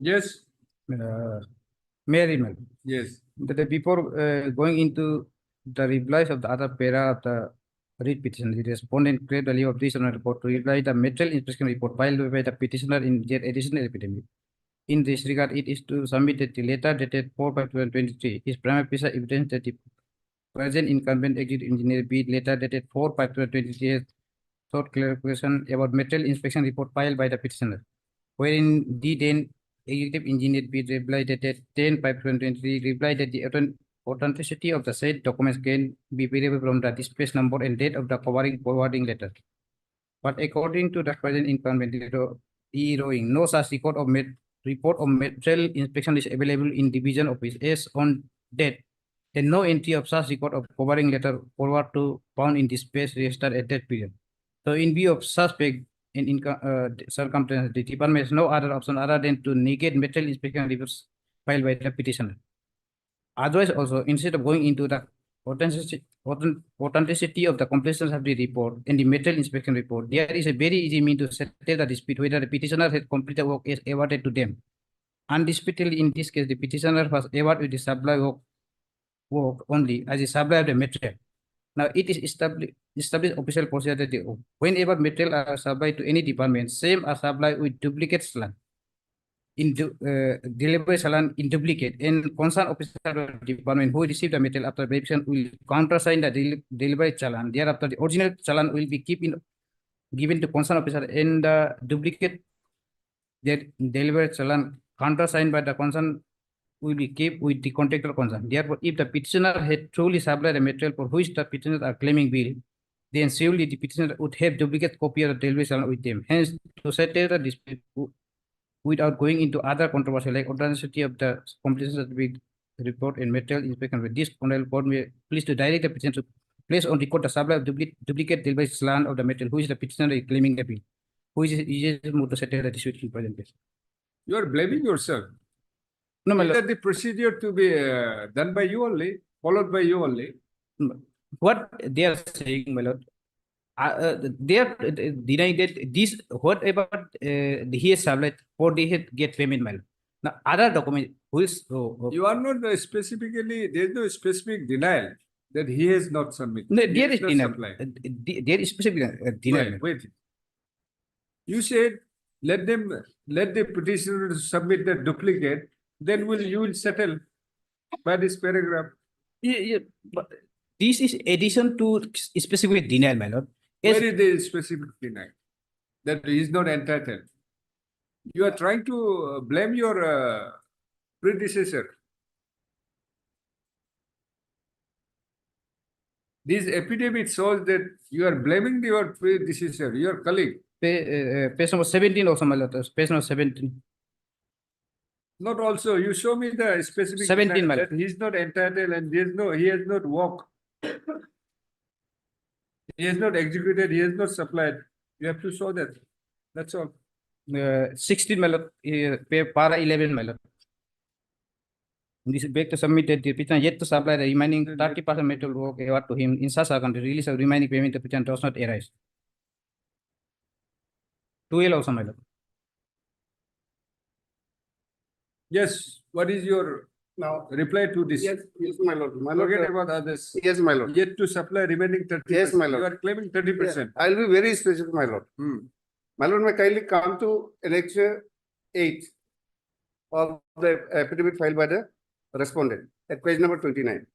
Yes. Mary, ma'am. Yes. That before going into the replies of the other para of the read petition, the respondent create the leave of this report to reply the material inspection report filed by the petitioner in their additional epidemic. In this regard, it is to submit the letter dated 4/5/2023 is prima facie evidence that the present incumbent executive engineer be letter dated 4/5/2023 has sought clarification about material inspection report filed by the petitioner, wherein the then executive engineer be replied dated 10/5/2023 replied that the authenticity of the said documents can be verified from the dispatch number and date of the covering forwarding letter. But according to the present incumbent e-rowing, no such report of material inspection is available in division office as on date, and no entry of such record of covering letter forward to found in dispatch register at that period. So in view of suspect and circumstances, the department has no other option other than to negate material inspection reports filed by the petitioner. Otherwise, also, instead of going into the authenticity of the completion of the report and the material inspection report, there is a very easy means to settle the dispute whether the petitioner has completed work as awarded to them. Undisputedly, in this case, the petitioner was awarded with the supply work only as a supply of the material. Now, it is established official procedure that whenever material are supplied to any department, same are supplied with duplicate challan delivery challan in duplicate, and concerned officer of the department who received the material after verification will countersign the delivery challan. Thereafter, the original challan will be given to concerned officer, and the duplicate delivery challan countersigned by the concerned will be kept with the contractor concerned. Therefore, if the petitioner had truly supplied the material for which the petitioners are claiming bill, then surely the petitioner would have duplicate copy of the delivery challan with them. Hence, to settle the dispute without going into other controversy like authenticity of the completion certificate report and material inspection, with this honorable board may please to direct the petitioner to place on record the supply of duplicate delivery challan of the material which the petitioner is claiming the bill, which is moved to settle the dispute in present case. You are blaming yourself. No, my Is lord. that the procedure to be done by you only, followed by you only? What they are saying, my lord, they are denying that this whatever he has supplied for they had get payment, my lord. Now other document who is You are not specifically, there is no specific denial that he has not submitted. no, He there has is not denial. supplied. There is specific denial. Wait. You said let the petitioner submit the duplicate, then you will settle by this paragraph. Yeah, but this is addition to specific denial, my lord. Yes. Where is the specific denial that he is not entitled? You are trying to blame your predecessor. This epidemic shows that you are blaming your predecessor, your colleague. Page number 17 also, my lord. Page number 17. Not also. You show me the specific 17, that he is not entitled and he has not worked. He has not executed, he has not supplied. You have to show that. That's all. 16, my lord. Para 11, my lord. This is back to submit that the petitioner yet to supply the remaining 30% material work award to him in such a country. Release of remaining payment to petitioner does not arise. 12 also, my lord. Yes. What is your Now, reply to this? yes, my lord. My lord, Forget about others. yes, my lord. Yet to supply remaining 30%. Yes, my lord. You are claiming 30%. I'll be very specific, my lord. My lord, may kindly come to annexure 8 of the affidavit filed by the respondent at page number 29.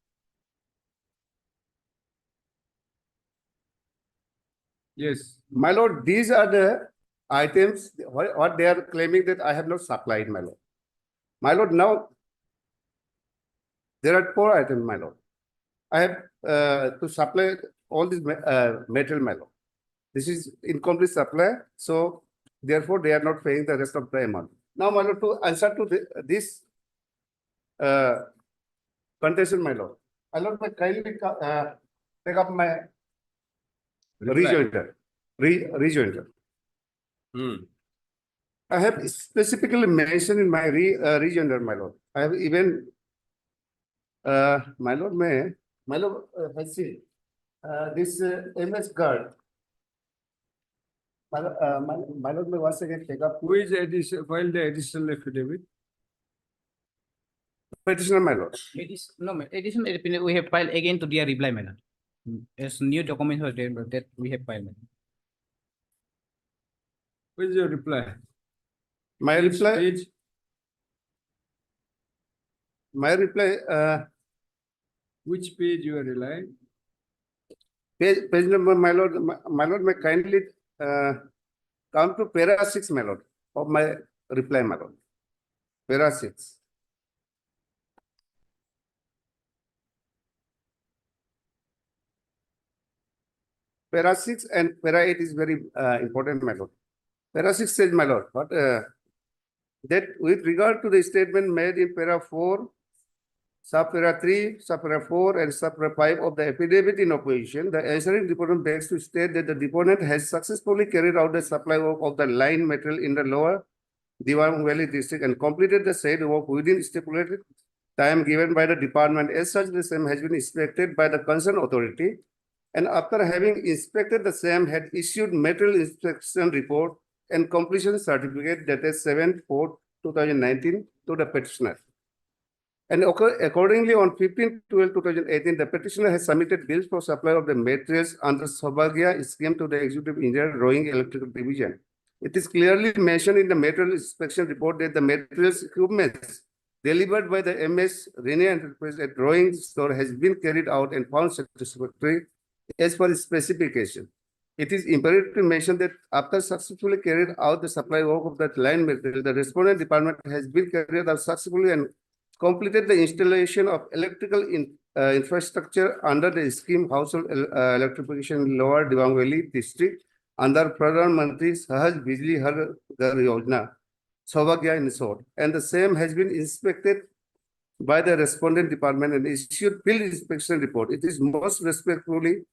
Yes. My lord, these are the items, what they are claiming that I have not supplied, my lord. My lord, now there are 4 items, my lord. I have to supply all this material, my lord. This is incomplete supply, so therefore they are not paying the rest of the amount. Now, my lord, to answer to this contention, my lord, I lord, may kindly take up my rejoinder. Rejoinder. I have specifically mentioned in my rejoinder, my lord. I have even, my lord, let's see, this MS guard. My lord, may once again take up. Who is filed the additional affidavit? petitioner, my lord. It is, no, additional opinion we have filed again to their reply, my lord. As new documents are there, but that we have filed. My lord. Where's your reply? My Which reply, page? Which page you are relying? page number, my lord, my lord, may kindly come to para 6, my lord, of my reply, my lord. Para 6. Para 6 and para 8 is very important, my lord. Para 6 says, my lord, what that with regard to the statement made in para 4, sub-para 3, sub-para 4, and sub-para 5 of the affidavit in opposition, the answering deponent begs to state that the deponent has successfully carried out the supply work of the line material in the lower Diwang Valley district and completed the said work within stipulated time given by the department. As such, the same has been inspected by the concerned authority, and after having inspected the same, had issued material inspection report and completion certificate dated 7/4/2019 to the petitioner. And accordingly, on 15/12/2018, the petitioner has submitted bills for supply of the materials under Saubhagya scheme to the Executive Engineer Rowing Electrical Division. It is clearly mentioned in the material inspection report that the materials equipment delivered by the MS Rene Enterprise at Rowing store has been carried out and found satisfactory as per its specification. It is imperative to mention that after successfully carried out the supply work of that line material, the respondent department has been carried out successfully and completed the installation of electrical infrastructure under the scheme household electrification in Lower Diwang Valley district under Pradhan Mantri Sahaj Bijli Har Ghar Yojana, Saubhagya in short, and the same has been inspected by the respondent department and issued field inspection report. It is most respectfully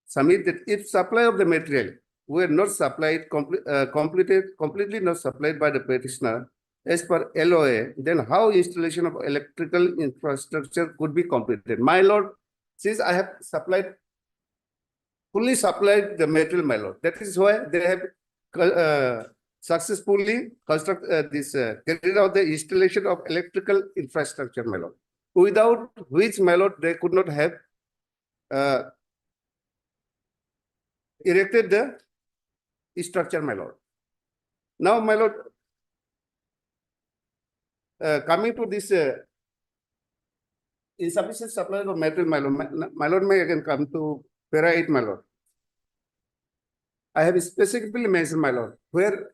submit that if supply of the material were not supplied, completely not supplied by the petitioner as per LOA, then how installation of electrical infrastructure could be completed? My lord, since I have fully supplied the material, my lord, that is why they have successfully carried out the installation of electrical infrastructure, my lord, without which, my lord, they could not have erected the structure, my lord. Now, my lord, coming to this insufficient supply of material, my lord, may again come to para 8, my lord. I have specifically mentioned, my lord, where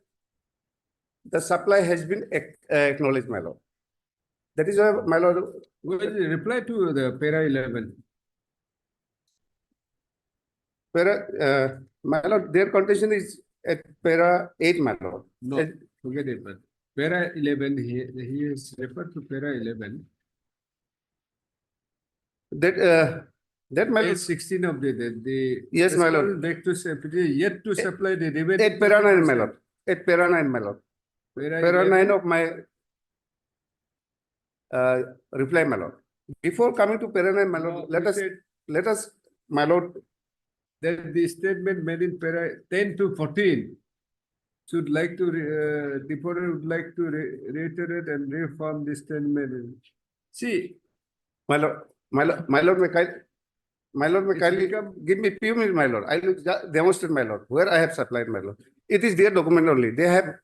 the supply has been acknowledged, my lord. That is why, my lord. Well, reply to the para 11. Para, my lord, their contention is at para 8, my lord. No, forget it, man. Para 11, he has referred to para 11. That my Page lord, 16 of the Yes, my lord. back to yet to supply the remaining. at para 9, my lord. At para 9, my lord. Para 9 of my reply, my lord. Before coming to para 9, my lord, let us, my lord, that the statement made in para 10 to 14 should like to deponent would like to reiterate and reform this statement. See, my lord, may kindly give me few minutes, my lord. I will demonstrate, my lord, where I have supplied, my lord. It is their document only. They have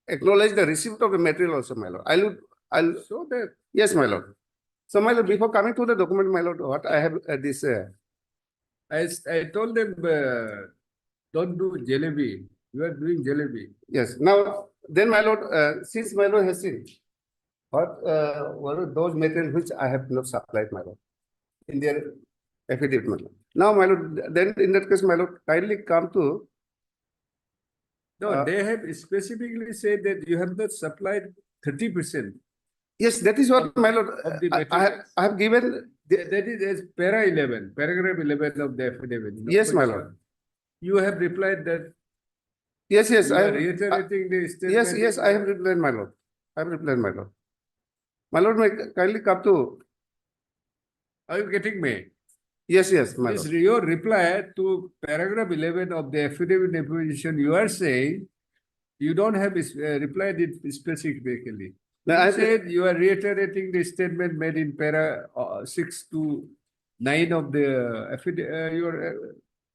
acknowledged the receipt of the material also, my lord. I'll show that. Yes, my lord. So, my lord, before coming to the document, my lord, what I have this. I told them don't do jalebi. You are doing jalebi. Yes. Now, then, my lord, since my lord has seen what were those materials which I have not supplied, my lord, in their affidavit, my lord. Now, my lord, then in that case, my lord, kindly come to. No, they have specifically said that you have not supplied 30%. Yes, that is what, my lord, of the I have given. That is as para 11, paragraph 11 of the affidavit. Yes, my lord. You have replied that. Yes, You I are have. reiterating the statement. Yes, I have replied, my lord. I have replied, my lord. My lord, may kindly come to. Are you getting me? Yes, my This lord. your reply to paragraph 11 of the affidavit in opposition, you are saying you don't have replied it specifically. No, You I said you are reiterating the statement made in para 6 to 9 of the your.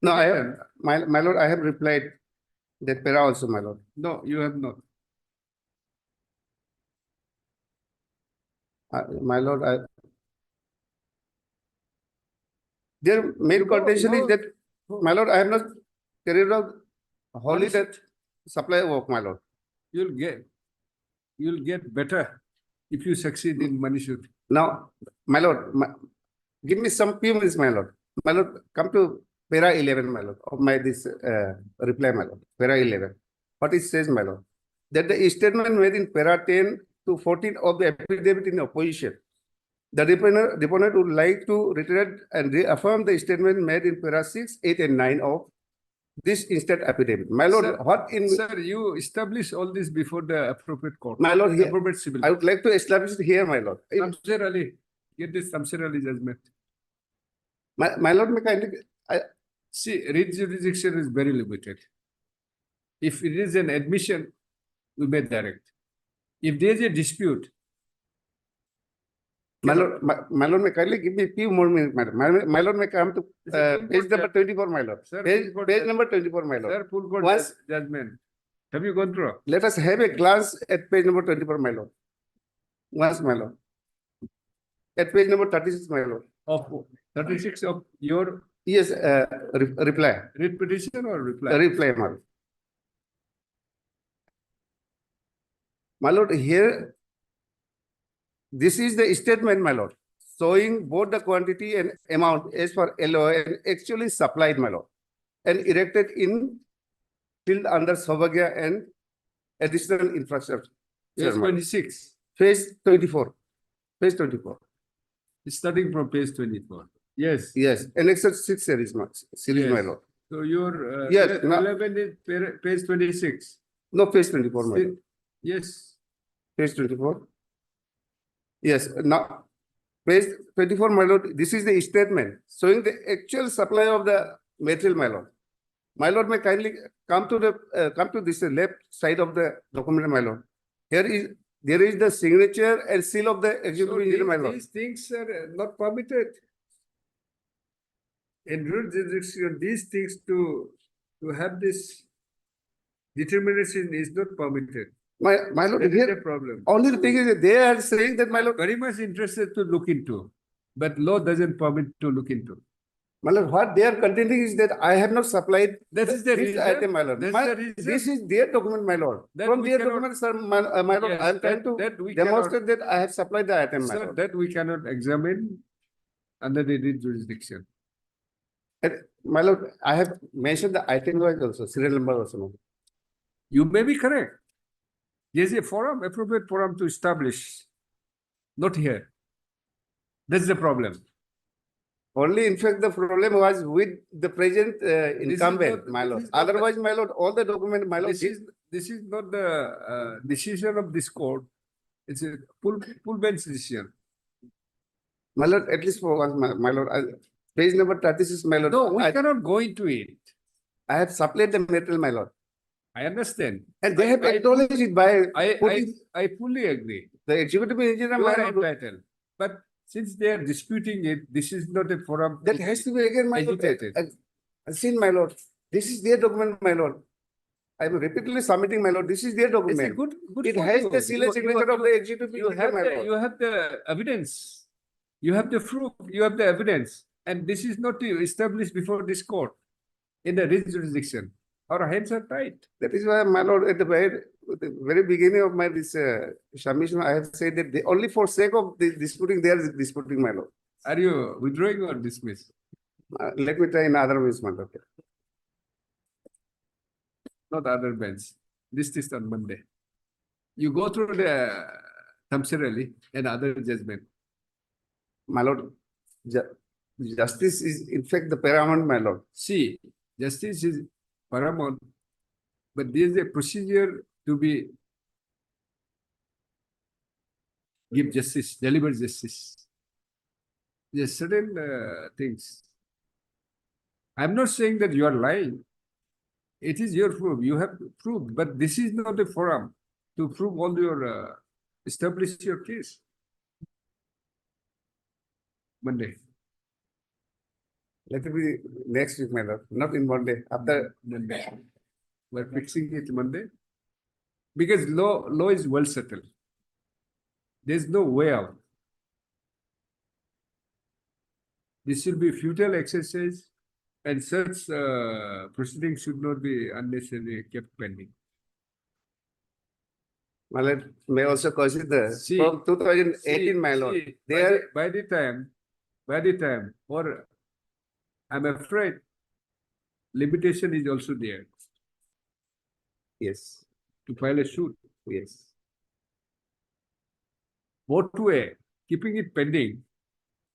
no, I have, petition. my lord, I have replied that para also, my lord. No, you have not. My lord, their main You go- contention is go- that, my lord, I have not carried out wholly is- that supply work, my lord. You'll get better if you succeed in Manishur. Now, my lord, give me some few minutes, my lord. My lord, come to para 11, my lord, of my this reply, my lord. Para 11. What it says, my lord, that the statement made in para 10 to 14 of the affidavit in opposition. The deponent would like to reiterate and reaffirm the statement made in para 6, 8, and 9 of this instant affidavit. My lord, Sir, what in Sir, you establish all this before the appropriate court. my lord here, Appropriate civil. I would like to establish it here, my lord. Shamsher Ali, get this Shamsher Ali judgment. My lord, may kindly, See, writ jurisdiction is very limited. If it is an admission, we may direct. If there is a dispute, my lord, my lord, may kindly give me few more minutes, madam. My lord, may come to page number 24, my lord. Sir, Page, full court page judge- number 24, my lord. sir, full court Once- judgment. Have you gone through? Let us have a glance at page number 24, my lord. Once, my lord. At page number 36, my lord. Of 36 of your Yes, reply, writ petition or reply? reply, my lord. My lord, here, this is the statement, my lord, showing both the quantity and amount as per LOA and actually supplied, my lord, and erected in field under Saubhagya and additional infrastructure. Page my lord. 26, Page 24. Page 24. starting from page 24. Yes. Yes, annexure 6 series, my Yes. lord. So your Yes, no. relevant is page 26. No, page 24, my lord. Yes. Page 24. Yes, now, page 24, my lord, this is the statement showing the actual supply of the material, my lord. My lord, may kindly come to this left side of the document, my lord. There is the signature and seal of the So executive engineer, my lord. these things are not permitted. In rural jurisdiction, these things to have this determination is not permitted. My lord, That is a here, problem. only the thing is that they are saying that, my lord, Very much interested to look into, but law doesn't permit to look into. my lord, what they are contending is that I have not supplied That is the this reason. item, my lord. That's My- the reason. This is their document, my lord. That From we their cannot- document, sir, my lord, Yes, I am trying to that we cannot- demonstrate that I have supplied the item, my Sir, lord. that we cannot examine under the writ jurisdiction. And, my lord, I have mentioned the item wise also, serial number also. no? You may be correct. There's a forum, appropriate forum to establish. Not here. That's the problem. Only, in fact, the problem was with the present is incumbent, not- my this lord. is not the- Otherwise, my lord, all the document, my lord, This is not the decision of this court. It's a full bench decision. my lord, at least for once, my lord, page number 36, my lord. No, we I cannot go into it. have supplied the material, my lord. I understand. And they have I- acknowledged it by I putting fully agree. the executive engineer, You my are lord. entitled. But since they are disputing it, this is not a forum. That has to be again, my lord. Agitated. Seen, my lord. This is their document, my lord. I am repeatedly submitting, my lord. This is their It's a document. good It for has you. the seal and signature of the executive You engineer, have my lord. you have the evidence. You have the proof. You have the evidence. And this is not established before this court in the writ jurisdiction. Our hands are tied. That is why, my lord, at the very beginning of my this submission, I have said that only for sake of the disputing, they are disputing, my lord. Are you withdrawing or dismiss? Let me try in other ways, my lord. Not other bench. This is on Monday. You go through the Shamsher Ali and other judgment. My lord, justice is in fact the paramount, my lord. See, justice is paramount, but there is a procedure to be give justice, deliver justice. There's certain things. I'm not saying that you are lying. It is your proof. You have proved, but this is not a forum to prove all your Establish your case. Monday. Let it be next week, my lord, not in one day, after. Monday. We're fixing it Monday. Because law is well settled. There's no way out. This should be futile exercise and such proceedings should not be unnecessarily kept pending. My lord, may also consider See- from 2018, See- my lord, see, there, by the time, or I'm afraid limitation is also there yes, to file a suit. yes. Both way, keeping it pending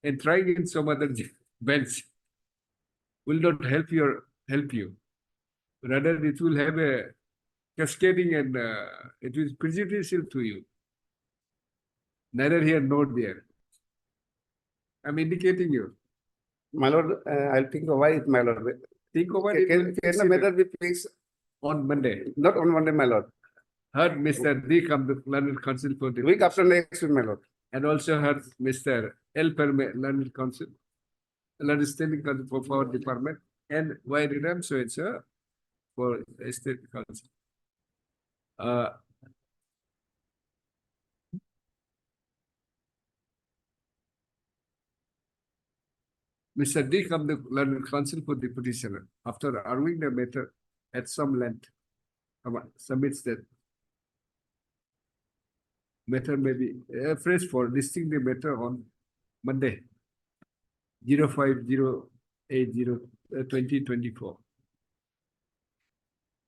and trying in some other bench will not help you. Rather, it will have a cascading and it is prejudicial to you. Neither here nor there. I'm indicating you. My lord, I'll think of why it, my lord. Think over it. Can we'll fix the it matter be fixed, on Monday. not on Monday, my lord, Heard Mr. D. come the learned counsel for the week after next week, my lord. and also heard Mr. L. Perme, learned counsel, learned standing counsel for power department, and Y. Ram so it's for state council. Mr. D. come the learned counsel for the petitioner after arguing the matter at some length. Submits that matter may be phrase for listing the matter on Monday, 05/0/80/2024.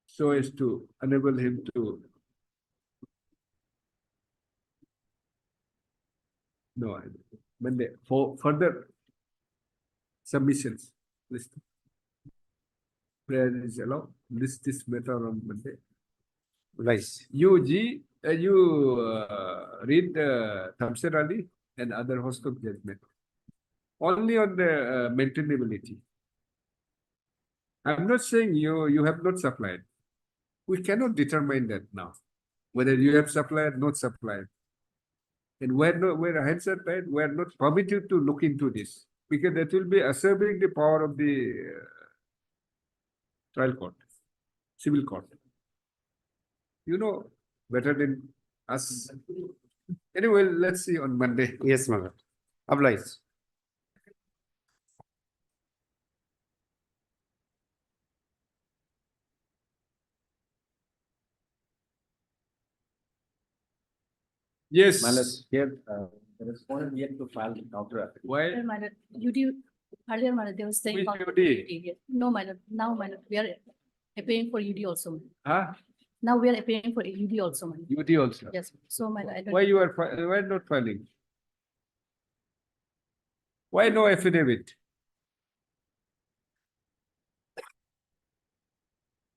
So as to enable him to no Monday for further submissions. List. Prayer is allowed. List this matter on Monday. Right. You read Thamsir Ali and other host of judgment. Only on the maintainability. I'm not saying you have not supplied. We cannot determine that now. Whether you have supplied, not supplied. And where hands are tied, we are not permitted to look into this. Because that will be usurping the power of the trial court, civil court. You know better than us. Anyway, let's see on Monday. Yes, my lord. Obliged. Yes. My lord, here, the respondent yet to file the counter affidavit. Why? Earlier, my lord, UD, earlier, my lord, they were saying. Which about UD? yes. No, my lord, now, my lord, we are appearing for UD also. my lord. Huh? Now we are appearing for UD also, my lord. UT also. Yes, so my lord, I don't. Why you are why not filing? Why no affidavit?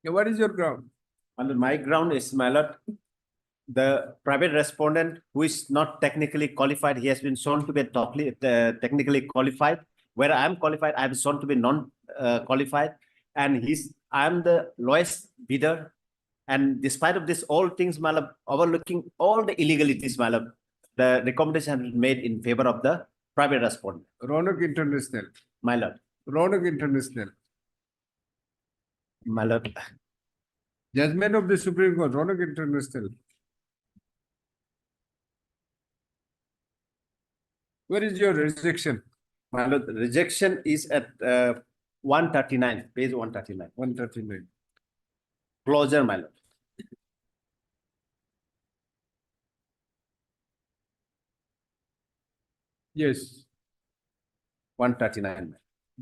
Yeah, what is your ground? Under my ground is, my lord, the private respondent who is not technically qualified, he has been shown to be technically qualified. Where I am qualified, I am shown to be non-qualified, and I am the lowest bidder. And despite of this, all things, my lord, overlooking all the illegalities, my lord, the recommendation has been made in favor of the private respondent, Ronak International. my lord. Ronak International. My lord, Judgment of the Supreme Court. Ronak International. Where is your rejection? my lord, the rejection is at 139, page 139. 139. Closure, my lord. Yes. 139.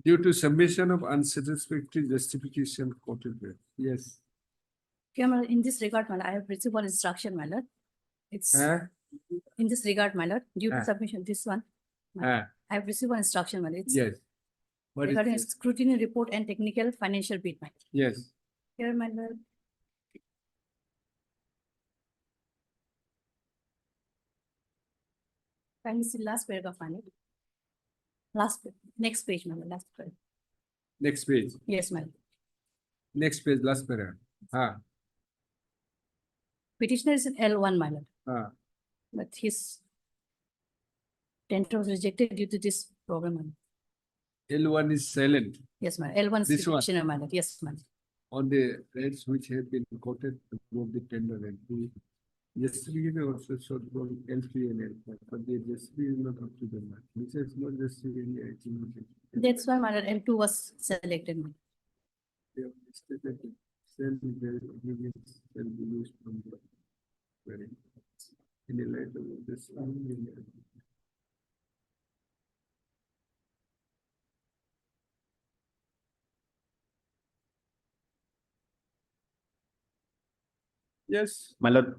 Due to submission of unsatisfactory justification quoted there. Yes. Okay, my lord, in this regard, my lord, I have received one instruction, my lord. It's Huh? in this regard, my lord, due Ah. to submission, this one, Ah, I have received one instruction, my lord. It's yes. What is regarding it? scrutiny report and technical financial bid, my lord. Yes. Here, my lord. Can you see last paragraph, my lord? Next page, my lord, last page. Next page. Yes, my lord. Next page, last paragraph. Ah, Petitioner is in L1, my lord. ah. but his tender was rejected due to this problem. My lord. L1 is silent Yes, my lord. L1 is This one. petitioner, my lord. Yes, my lord. on the rates which have been quoted above the tender and the justification also showed from L3 and L4, but the justification is not up to the mark. This is not justification. That's why my lord L2 was selected. My lord. They have stated that self-reliance shall be used from the very in the light of this. Yes, My lord,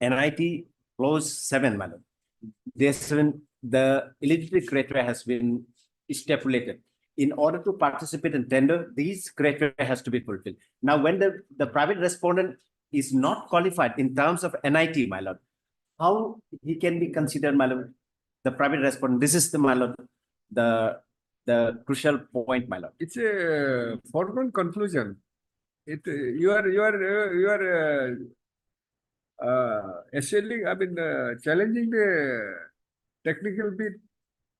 NIT clause 7, my lord. There's been, the eligibility criteria has been stipulated. In order to participate in tender, these criteria has to be fulfilled. Now, when the private respondent is not qualified in terms of NIT, my lord, how he can be considered, my lord, the private respondent? This is the, my lord, the crucial point, my lord. it's a foregone conclusion. It you are assailing, I mean, challenging the technical bit,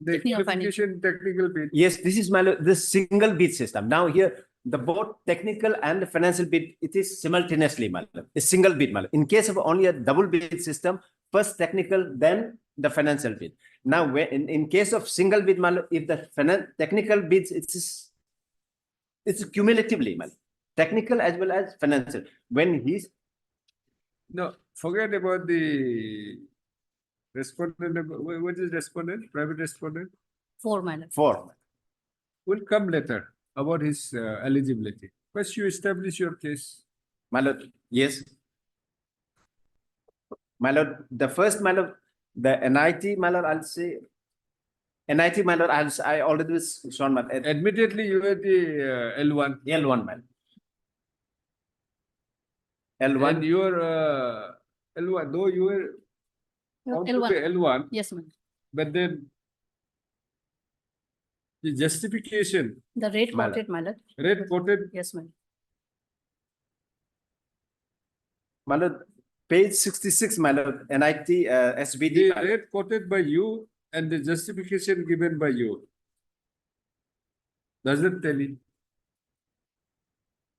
the Technical qualification technical bit. Yes, this is my lord, the single bid system. Now here, the both technical and the financial bid, it is simultaneously, my lord, a single bid, my lord. In case of only a double bid system, first technical, then the financial bid. Now, when in case of single bid, my lord, if the technical bids, it's cumulatively, my lord, technical as well as financial. When he's No, forget about the respondent. What is respondent? Private respondent Four, my lord. for, will come later about his eligibility. First, you establish your case. my lord, yes. My lord, the first, my lord, the NIT, my lord, I'll say, NIT, my lord, I already was shown, my Admittedly, you are the L1. L1, man. And L1, you are L1, though you were found to be L1. L1, Yes, my lord. but then the justification, The rate My lord. quoted, my lord. rate quoted, Yes, my lord. my lord, page 66, my lord, NIT, SBD, the my lord. rate quoted by you and the justification given by you. Doesn't tell you.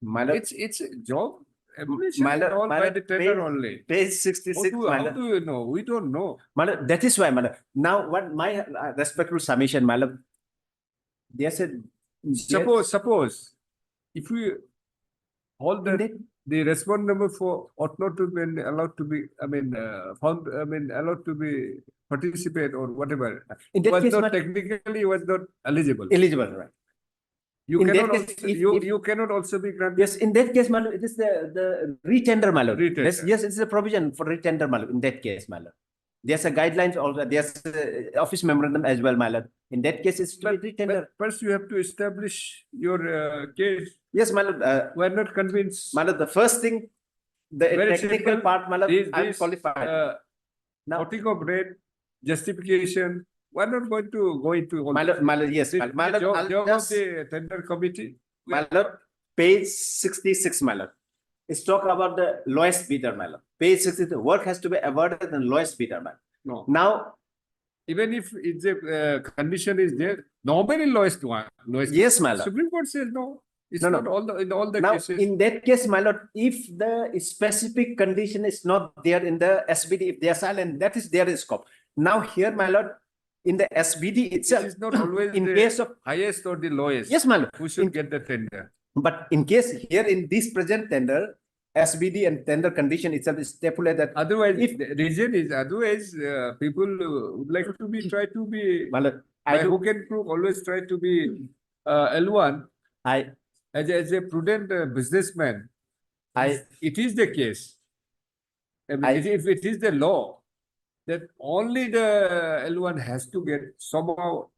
My lord, It's a job. Evaluation my is lord, all my by lord, the tender page- only. page 66, my How lord. do you know? We don't know. My lord, that is why, my lord. Now, what my respectful submission, my lord, they said, Suppose if we hold that in the respondent number 4 ought not to be allowed to be, found, allowed to be participate or whatever. that Was case, not my- technically was not eligible. eligible, right? You in that cannot case, also, if- you cannot also be granted. Yes, in that case, my lord, it is the retender, my lord. Retender. Yes, it's a provision for retender, my lord, in that case, my lord. There's a guidelines also, there's a office memorandum as well, my lord. In that case, it's to be retender. But first you have to establish your case. Yes, my lord, We are not convinced. my lord, the first thing, the Very technical simple. part, my lord, I'm This, qualified. Now, quoting of rate, justification, we're not going to go into all. my lord, yes, This my is my the lord, I'll job of just, the tender committee. We my are lord, page 66, my lord. It's talk about the lowest bidder, my lord. Page 62, work has to be awarded in lowest bidder, my lord. No, Now, even if it's a condition is there, nobody lowest one, lowest. yes, my lord. Supreme Court says no. It's No, no. not all in all the Now, cases. in that case, my lord, if the specific condition is not there in the SBD, if they are silent, that is their scope. Now here, my lord, in the SBD It itself, is not always in the case of, highest or the lowest. yes, my lord, Who should in- get the tender? but in case here in this present tender, SBD and tender condition itself is stipulated that, Otherwise, If- the reason is otherwise people would like to be try to be my lord, by I do, hook and crook always try to be L1 I, as a prudent businessman. I, It is the case. I mean, I- if it is the law, that only the L1 has to get somehow.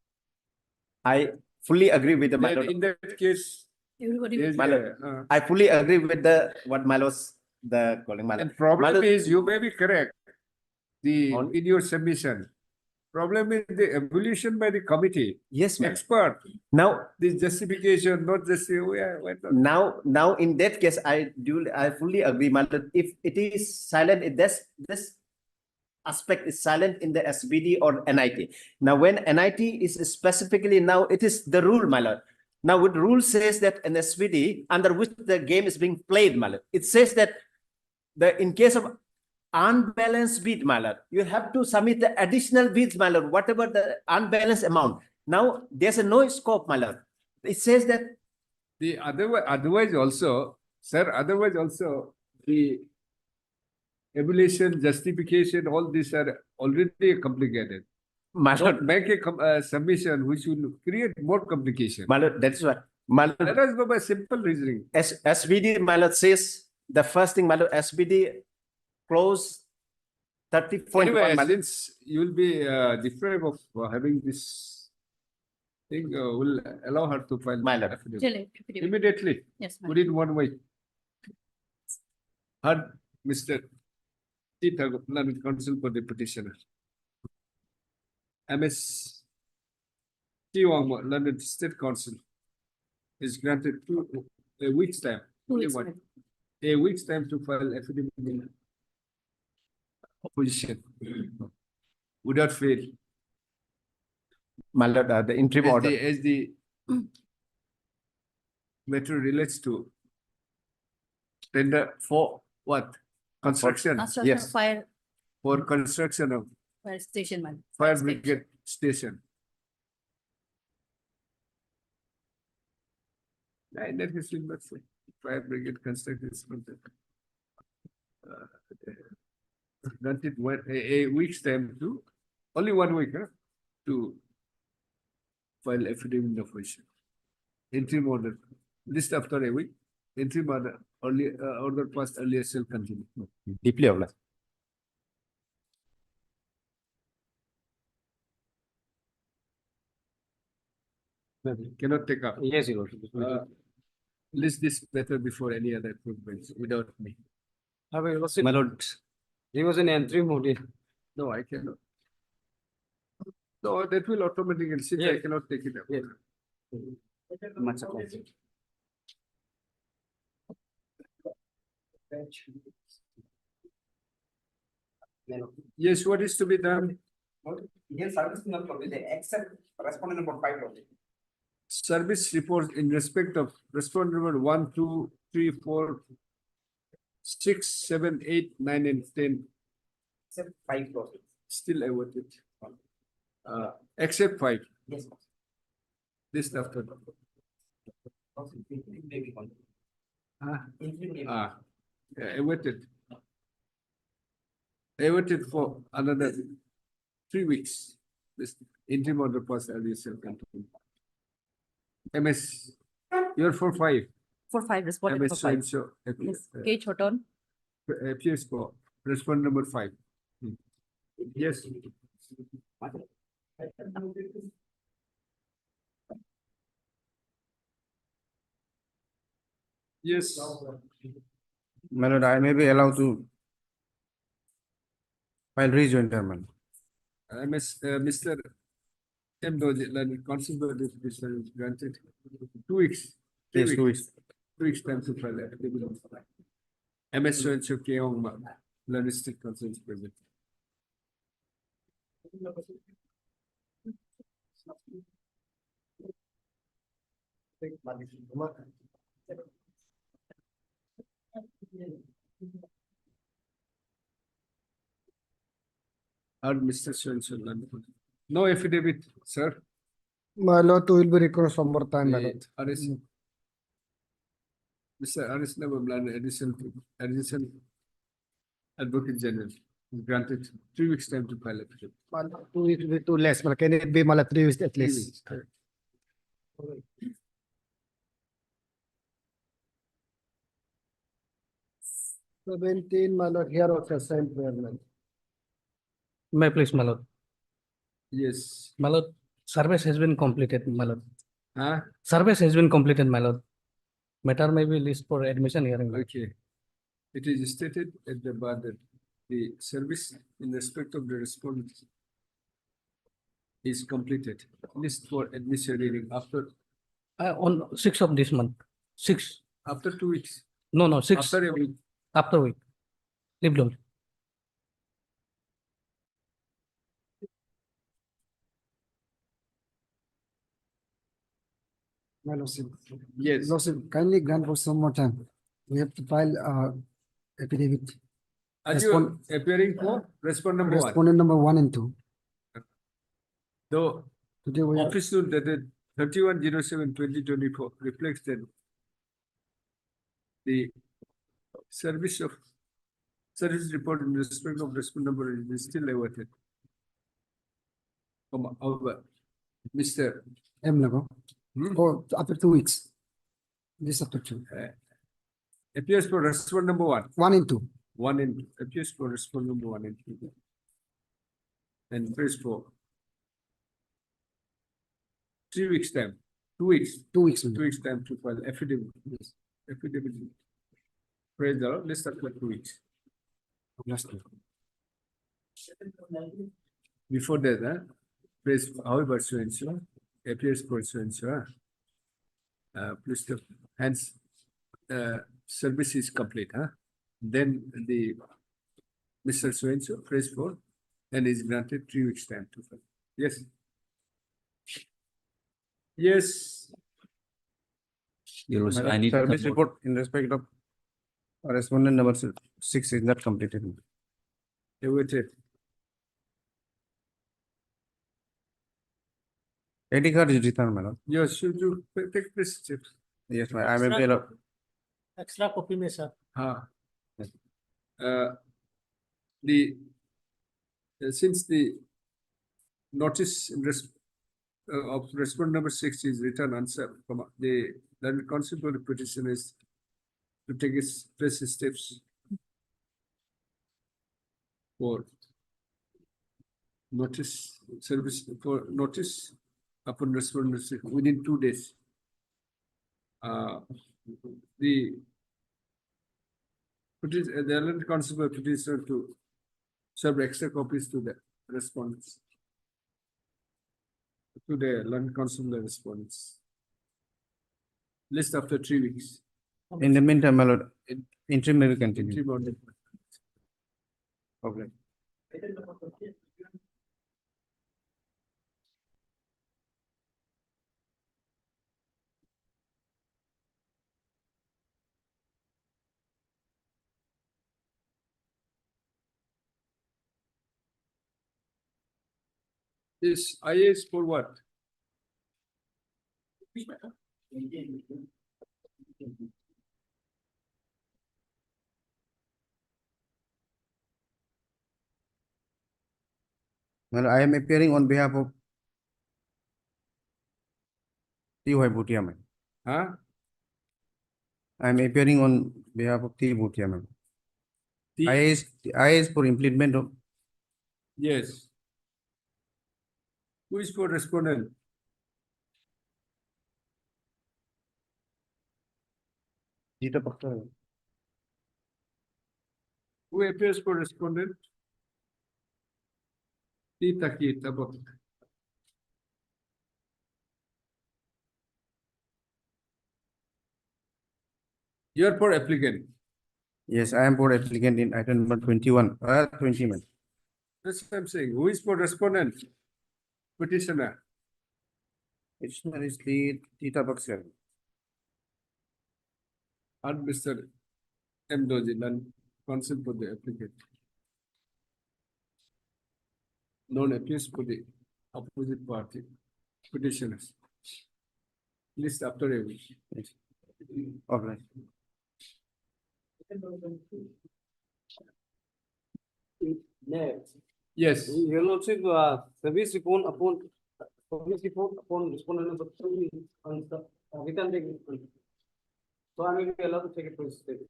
I fully agree with the, my Then lord. in that case, Everybody. there's My lord. a, I fully agree with the, what my lord's, the calling, my lord. and problem lord- is you may be correct. On- In your submission, problem is the evaluation by the committee, Yes, my lord. expert. Now, This justification, not just say, oh, yeah, why not? now in that case, I fully agree, my lord. If it is silent, it that's aspect is silent in the SBD or NIT. Now, when NIT is specifically now, it is the rule, my lord. Now, with rule says that an SBD under which the game is being played, my lord, it says that in case of unbalanced bid, my lord, you have to submit the additional bids, my lord, whatever the unbalanced amount. Now, there's a no scope, my lord. It says that The otherwise also, sir, otherwise also, the evaluation, justification, all these are already complicated. my Don't lord, make a submission which will create more complication. my lord, that's what my lord, Let us go by simple reasoning. SBD, my lord, says the first thing, my lord, SBD close 30.1, Anyway, my lord. since you will be deprived of having this thing, will allow her to file My lord. affidavit Affidavit. immediately, Yes, ma'am. within 1 week. Heard Mr. T. Thagopan, counsel for the petitioner. MS T. Wang, London State Council, is granted a week's time. 2 only weeks, one. ma'am. A week's time to file affidavit in opposition without fail. My lord, the interim order. As the matter relates to tender for what? Construction, Construction Yes. of fire, for construction of fire station, ma'am. fire station. brigade station. And that is not say fire brigade construction is granted a week's time to, only 1 week, to file affidavit in opposition. Interim order, list after a week, interim order, order passed earlier shall continue. Deeply obliged. Cannot take up. Yes, Your Uh, List this matter before any other appointments without me. My lord, he was in entry mode. No, I cannot. No, that will automatically, since I Yes. cannot take it up. Yes. Much apologize. Yes, what is to be done? Yes, service number completed, except respondent number 5 only. Service report in respect of respondent number 1, 2, 3, 4, 6, 7, 8, 9, and 10 Except 5 process. still awaited. Except 5, Yes. this after. Maybe one. Ah, Maybe. awaited. Awaited for another 3 weeks. This interim order passed earlier shall continue. MS, you're for 5. For 5, respondent MS for so 5. and so. Yes, K. Choton. Appears for respondent number 5. Yes. Yes. My lord, I may be allowed to file rejoinder, my lord. Mr. M. Doji, constable dismissal is granted 2 weeks. 3 Yes, 2 weeks. 2 weeks time to file affidavit. MS Soencho Keong, London State Council is present. Heard Mr. Soencho, London. No affidavit, sir. My lord, will be requested some more time, my lord. Arrest. Mr. Aris Nabamlan, additional Advocate General is granted 3 weeks time to file affidavit. My lord, 2 weeks will be too less, my lord. Can it be, my lord, 3 weeks at 3 least? weeks. Seventeen, my lord, here also same prayer, my lord. May I please, my lord. Yes. My lord, service has been completed, my lord. Huh? Service has been completed, my lord. Matter may be list for admission hearing. my lord. Okay. It is stated at the bar that the service in respect of the respondent is completed. List for admission hearing On 6th of this month. 6. after 2 weeks. No, no, 6. After a week. After week. Live long. My lordship. Yes. Lordship, kindly grant for some more time. We have to file affidavit. Are you Respond- appearing for respond number one? Respondent number 1 and 2. The Today we are, office note dated 31/07/2024 reflects that the service report in respect of respondent number is still awaited. From our Mr. M Lago. Hmm? Oh, after 2 weeks. This after 2. Appears for respondent number one. 1 and 2. One and appears for respondent number one and two. And praise for 3 weeks time, 2 weeks, 2 weeks. 2 weeks time to file affidavit. Yes. Affidavit. Praise the Lord. Let's start for 2 weeks. Last week. Before that, praise however so and so appears for so and so. Please the hence service is complete, huh? Then the Mr. So and so prays for and is granted 3 weeks time to file. Yes. Yes. Your My Lordship, I lord, need service some more. report in respect of respondent number 6 is not completed. Awaited. ID card is returned, my lord. Yes, should you take this steps? Yes, I am aware of. Extra copy में sir. Yes. The since the notice in of respondent number 6 is written answer from the concept of the petition is to take its press steps for notice service for notice upon respondent within 2 days. The Island Constable petitioner to serve extra copies to the respondents. To the London Constable respondents. List after 3 weeks. In the meantime, my lord, interim may continue. Entry bounded. Okay. This IA is for what? Well, I am appearing on behalf of T.Y. Bhutia, ma'am. Huh? I am appearing on behalf of T. Bhutia, ma'am. The- I is for implement of Yes. Who is for respondent? Jita Bhatta. Who appears for respondent? Taki Tabak. You are for applicant. Yes, I am for applicant in item number 21, 20, ma'am. That's what I'm saying. Who is for respondent? Petitioner. Petitioner is the Tita Bakshar. And Mr. M. Dojilan, counsel for the applicant. None appears for the opposite party petitioners. List after a week. Yes. Okay. Next. Yes. Your Lordship, service report upon respondent number 2 on the written take. So I may be allowed to take it for state.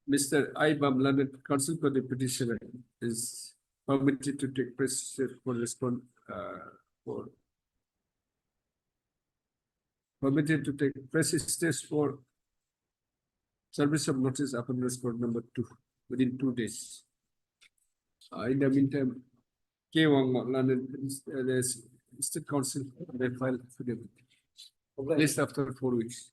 Mr. I. Bamlan, counsel for the petitioner, is permitted to take precedence for respond for permitted to take precedence for service of notice upon respond number 2 within 2 days. In the meantime, K. Wang London, there's State Council, they file affidavit. List after 4 weeks.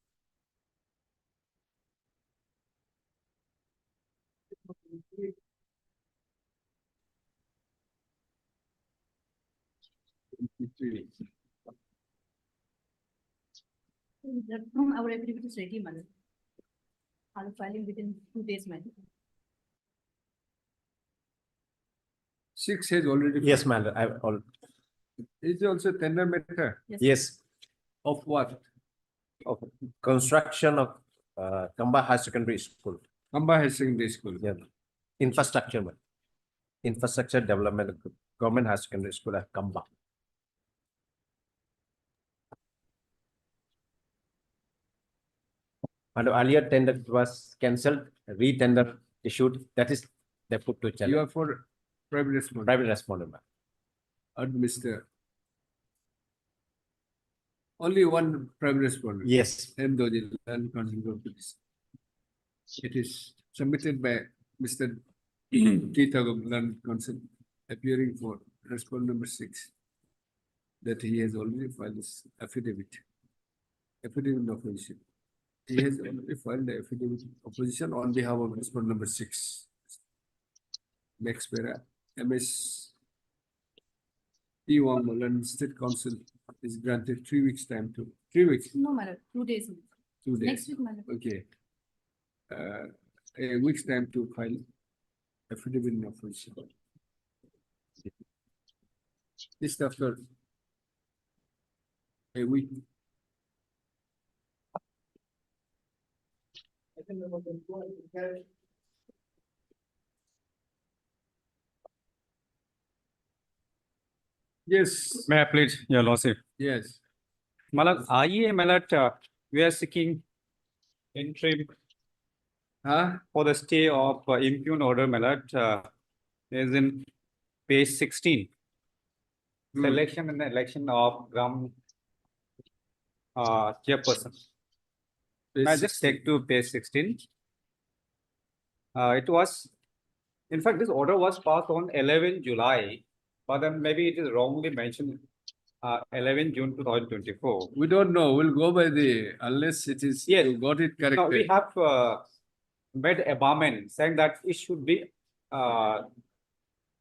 Our affidavit is ready, madam. I'll file it within 2 days, madam. 6 has already. Yes, my lord, I've all, Is also tender matter yes, of what? of construction of Kamba High Secondary School. Amba High Secondary School. Yeah. Infrastructure, man. Infrastructure development, of government high secondary school at Kamba. And earlier tender was cancelled, re-tender issued, that is, they put to You challenge, are for private respondent. private respondent, ma'am. Administer. Only one private respondent. Yes, M. Dodil, Land Council of Police. It is submitted by Mr. T. Thagum, Land Council, appearing for respondent number 6. That he has already filed his affidavit. Affidavit of opposition. He has already filed the affidavit of opposition on behalf of respondent number 6. Next para, MS T. Wang, Land State Council is granted 3 weeks time to, 3 weeks, No, madam, 2 days. 2 days. Next week, madam. Okay. A week's time to file affidavit in opposition. This after a week. Yes, May I please, your lordship? yes. Malad, we are seeking interim Huh? for the stay of impugned order, is in page 16. Hmm. Selection and election of Gram chairperson. I just take to page 16. It was, in fact, this order was passed on 11 July, but then maybe it is wrongly mentioned 11 June 2024. We don't know. We'll go by the, unless it is, Yes. you got it Now, we corrected. have made a amendment saying that it should be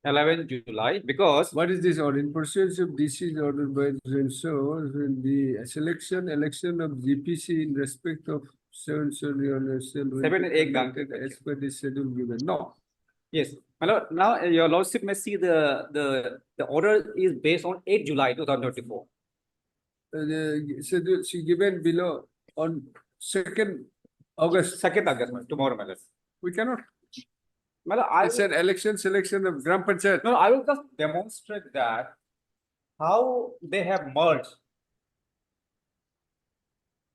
11 July because What is this order? In pursuance of DC order by so the selection, election of GPC in respect of 7 Seven and eight conducted as per the schedule given. No. yes, my lord, now your lordship may see the order is based on 8 July 2024. The schedule she given below on 2nd August. 2nd August, tomorrow, my lord. We cannot. My lord, I It's an election selection of Gram Panchayat. no, I will just demonstrate that how they have merged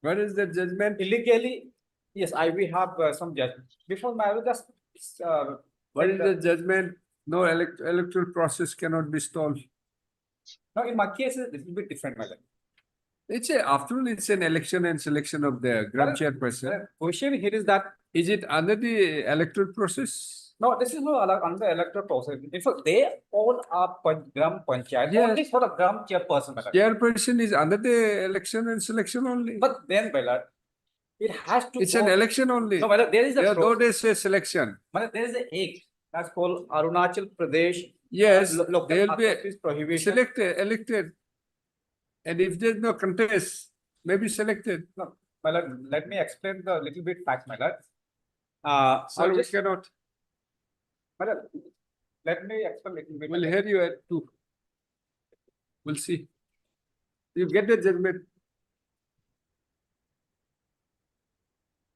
What is the judgment? illegally. Yes, we have some judgment. Before, I will just What is the judgment? No electoral process cannot be stalled. no, in my case, it's a little bit different, my lord. It's a, after all, it's an election and selection of the Gram Well, chairperson. Question here is that Is it under the electoral process? no, this is no under electoral process. In fact, they all are Gram Panchayat, Yes. only for the Gram chairperson. my lord. Chairperson is under the election and selection only. But then, my lord, it has to. It's an go- election only. No, my lord, there is a. Though they say selection. My lord, there is a act that's called Arunachal Pradesh. Yes, Local they'll be authorities prohibition. selected, elected. And if there's no contest, maybe selected. No, my lord, let me explain the little bit facts, my lord. So we cannot, my lord, let me explain a little bit. we'll hear you at 2. We'll see. You get the judgment.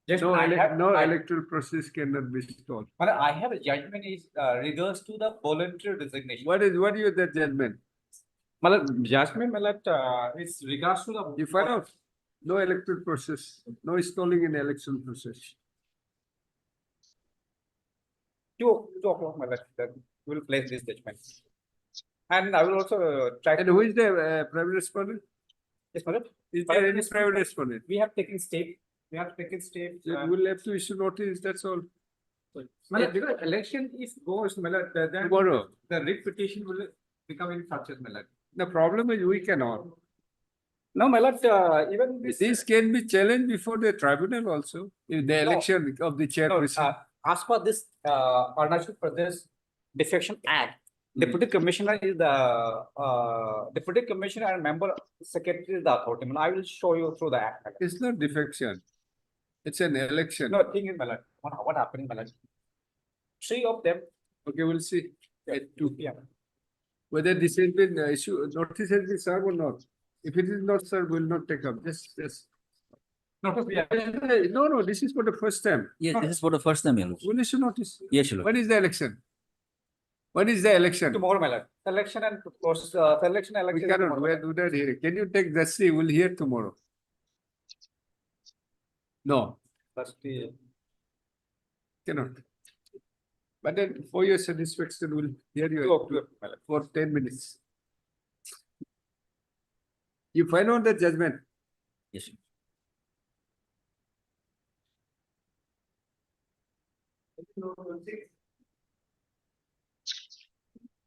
Just No, I have, no I, electoral process cannot be stalled. my lord, I have a judgment is regards to the voluntary resignation. What is the judgment? My lord, judgment, my lord, is regards to the. You find out. No electoral process, no stalling in election process. 2 o'clock, my lord, then we will place this judgment. And I will also try And to. who is the private respondent? Yes, my lord. Is Private there any respondent. private respondent? We have taken step. We have taken step. Then we'll have to issue notice, that's all. My lord, because election is goes, my lord, then Tomorrow. the writ petition will become in such as, my lord. The problem is we cannot. No, my lord, even This can be challenged before the tribunal also, in the No. election of the no, chairperson. as per this Arunachal Pradesh Defection Act, Deputy Commissioner is the, Deputy Commissioner and Member Secretary is the authority. I will show you through the act. It's not defection. It's an election. No, thing is, what happened, three of them, Okay, we'll see at 2 yeah. whether this has been issued, notice has been served or not. If it is not served, we'll not take up. Just. No, this is for the first time. Yes, this is for the first time, Your Lordship. We'll issue notice. Yes, Your Lordship. When is the election? When is the election? Tomorrow, my lord. Selection and post, selection, We election. cannot, tomorrow. we are do that here. Can you take that? See, we'll hear tomorrow. No, That's the, cannot. But then for your satisfaction, we'll hear you my lord. for 10 minutes. You find out the judgment. Yes, Your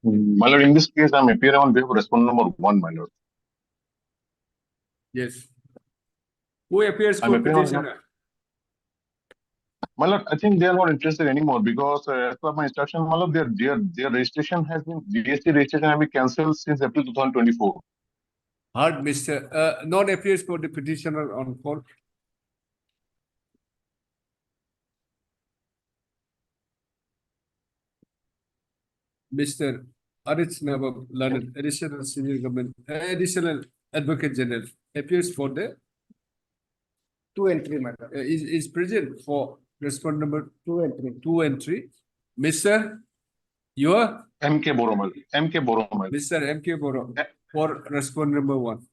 My lord, in this case, I'm appearing on behalf of respondent number 1, my lord. Yes. Who appears I'm for appearing on petitioner? My lord, I think they are not interested anymore because as per my instruction, my lord, their registration has been, GST registration has been cancelled since April 2024. Heard, Mr. Not appears for the petitioner on call. Mr. Arich Nawab, London, additional senior government, additional advocate general appears for the, 2 and 3, madam. is present for respondent number 2 and 3. 2 and 3. Mr. Your, MK Boro, my lord. MK Boro, my lord. Mr. M.K. Boro for respondent number 1.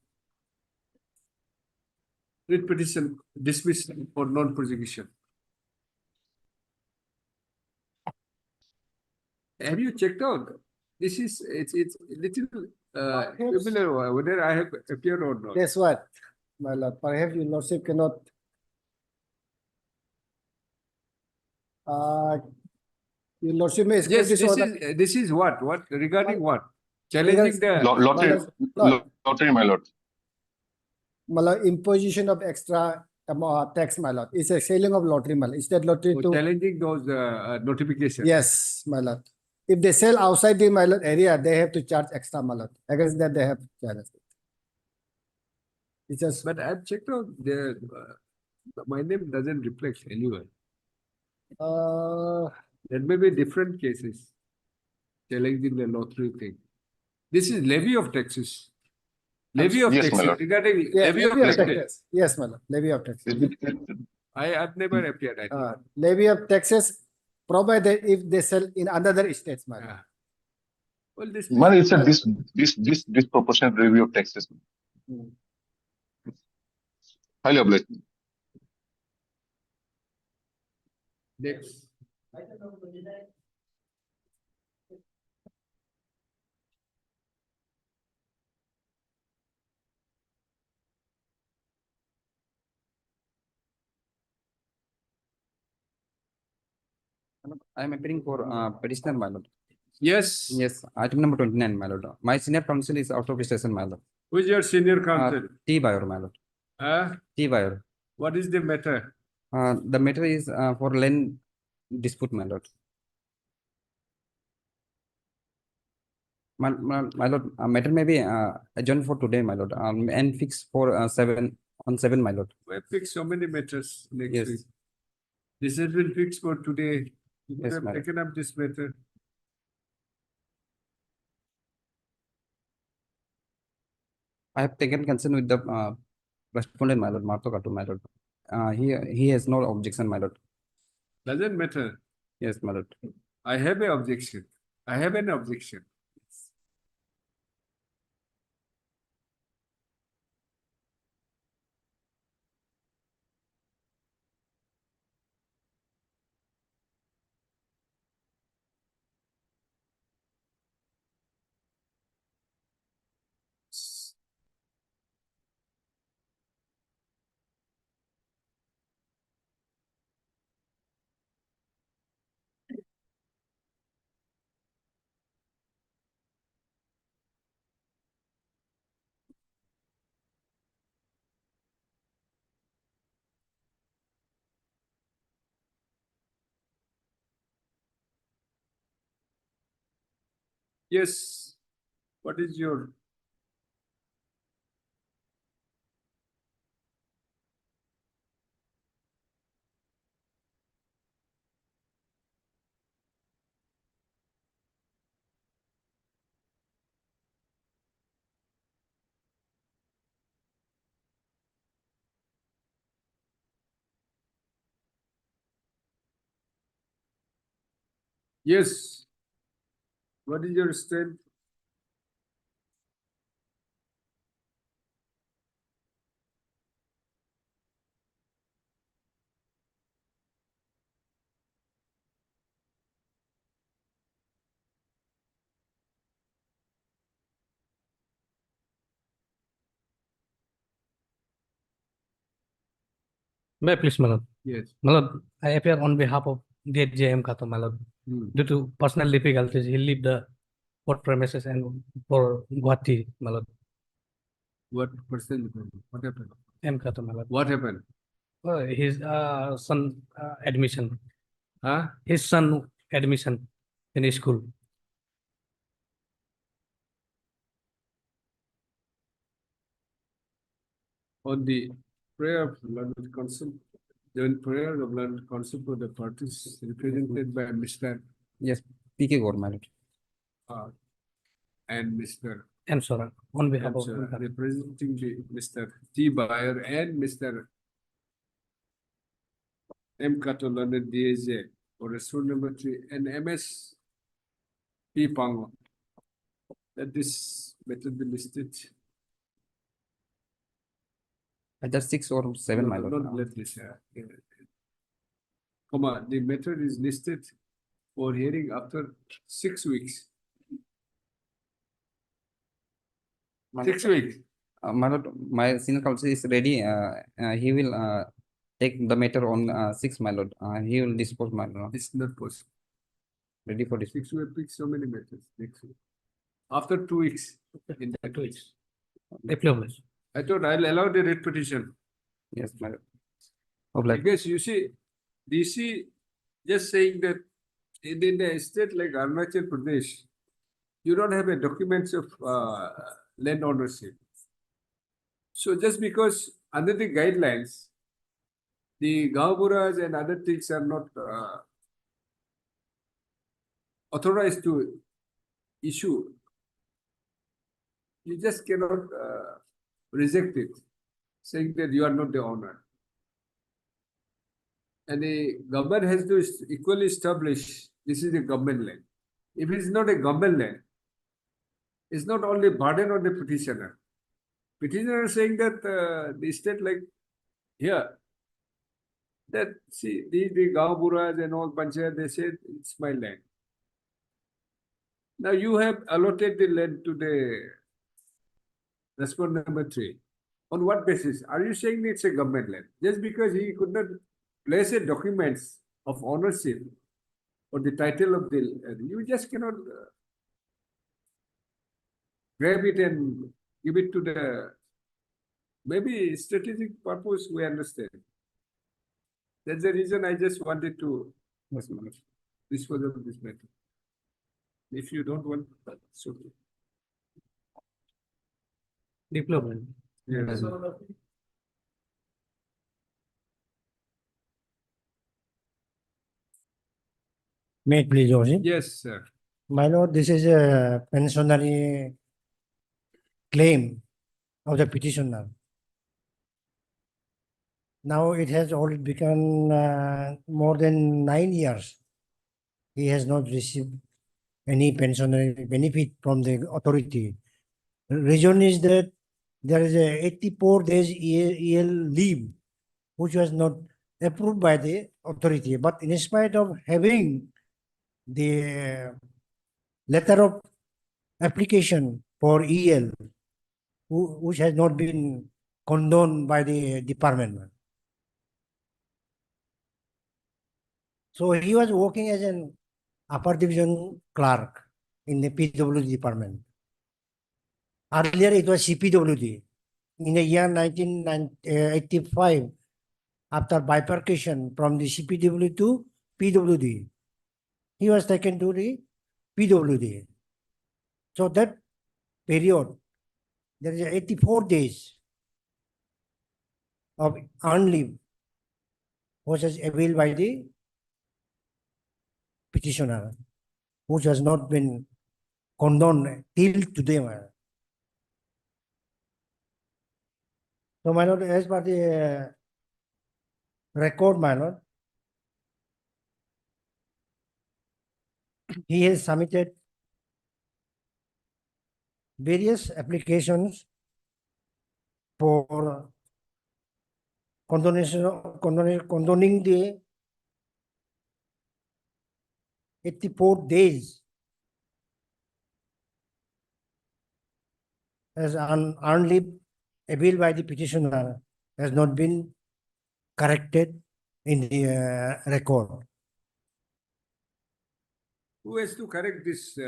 Writ petition dismissed for non-prosecution. Have you checked out? This is, it's little, familiar whether I have appeared or not. Guess what, my lord, perhaps your lordship cannot. Your lordship may. Yes, excuse this is what regarding what? Challenging the, Lottery, lottery, my lord. My lord, imposition of extra tax, my lord. It's a selling of lottery, my lord. Is that lottery to? challenging those notifications. Yes, my lord. If they sell outside the, my lord, area, they have to charge extra, my lord. Against that, they have to charge. It's just, But I've checked out the, my name doesn't reflect anywhere. There may be different cases challenging the lottery thing. This is levy of taxes. Levy of Yes, my taxes lord. regarding yeah, levy of levy of taxes. taxes. Yes, my lord, levy of taxes. I've never appeared. I think. Levy of taxes, provided if they sell in another states, my lord. Yeah. Well, this. Man, it's a disproportionate review of taxes. Highly obliged. Next. I am appearing for petitioner, my lord. Yes. Yes, item number 29, my lord. My senior counsel is out of station, my lord. Who is your senior counsel? T. Bayor, my lord. T. Bayor. What is the matter? The matter is for land dispute, my lord. My lord, matter may be adjourned for today, my lord, and fixed for 7 on 7, my lord. We have fixed so many matters next Yes. week. This has been fixed for today. We Yes, have madam. taken up this matter. I have taken concern with the respondent, my lord, Martha Katu, my lord. He has no objection, my lord. Doesn't matter. Yes, my lord. I have an objection. I have an objection. Yes. What is your? Yes. What is your strength? May I please, Malad? Yes. Malad, I appear on behalf of DHJM Khatam, Malad. Hmm. Due to personal difficulties, he left the court premises and for Guwahati, Malad. What percent? What happened? M Khatam, Malad. What happened? His son admission. Huh? His son admission in a school. On the prayer of learned council, the prayer of learned council for the parties represented by Mr. Yes, PK Gaur, my lord. And Mr. M. Soran, on behalf of Sir, representing the Mr. T. Bayer and Mr. M. Katolan DAJ or restaurant number 3 and MS P. Pango. That this matter be listed. Either 6 or 7, my lord. Not let this. Comma, the matter is listed for hearing after 6 weeks. 6 weeks. My lord, my senior counsel is ready. He will take the matter on 6, my lord. He will dispose, my lord. It's not possible. Ready for this. 6 weeks, pick so many matters next week. After 2 weeks. In that 2 weeks. Acknowledge. I thought I'll allow the writ petition. Yes, my lord. Obliged. Because you see, DC just saying that in a state like Arunachal Pradesh, you don't have a documents of land ownership. So just because under the guidelines, the Gaoburas and other things are not authorized to issue, you just cannot reject it, saying that you are not the owner. And the government has to equally establish this is a government land. If it is not a government land, it's not only burden on the petitioner. Petitioner is saying that the state like here, that see the Gaoburas and all Panchayat, they said it's my land. Now you have allotted the land to the respondent number 3. On what basis? Are you saying it's a government land? Just because he could not place a documents of ownership or the title of the you just cannot grab it and give it to the maybe strategic purpose, we understand. That's the reason I just wanted to dispose of this matter. If you don't want, it's okay. Deployment. Yes. May it please, Your Worship. Yes, sir. My lord, this is a pensionary claim of the petitioner. Now it has already become more than 9 years. He has not received any pensionary benefit from the authority. Reason is that there is a 84 days EL leave, which was not approved by the authority. But in spite of having the letter of application for EL, which has not been condoned by the department. So he was working as an upper division clerk in the PWD department. Earlier it was CPWD. In the year 1985, after bifurcation from the CPWD to PWD, he was taken to the PWD. So that period, there is 84 days of earned leave which is availed by the petitioner, which has not been condoned till today, my lord. So, my lord, as per the record, my lord, he has submitted various applications for condoning the 84 days as earned leave availed by the petitioner has not been corrected in the record. Who has to correct this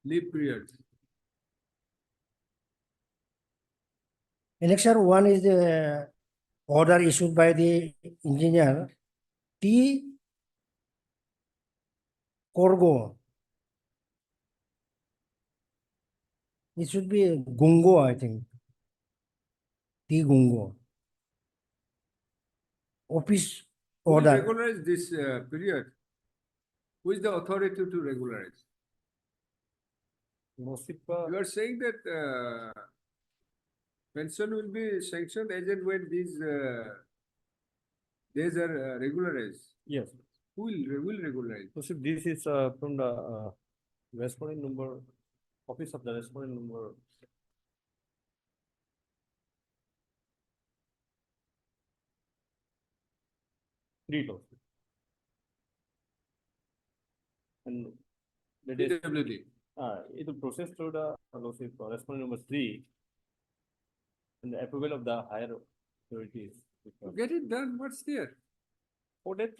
leave period? Annexure 1 is the order issued by the engineer T. Corgo. It should be Gungo, I think. T. Gungo. Office Who will order. regularize this period? Who is the authority to regularize? You are saying that pension will be sanctioned as and when these days are regularized. Yes. Who will regularize? So this is from the respondent number, office of the respondent number. Three to. And that is, PWD. it will process through the lawsuit respondent number 3 and the approval of the higher authorities. Get it done. What's there? For that,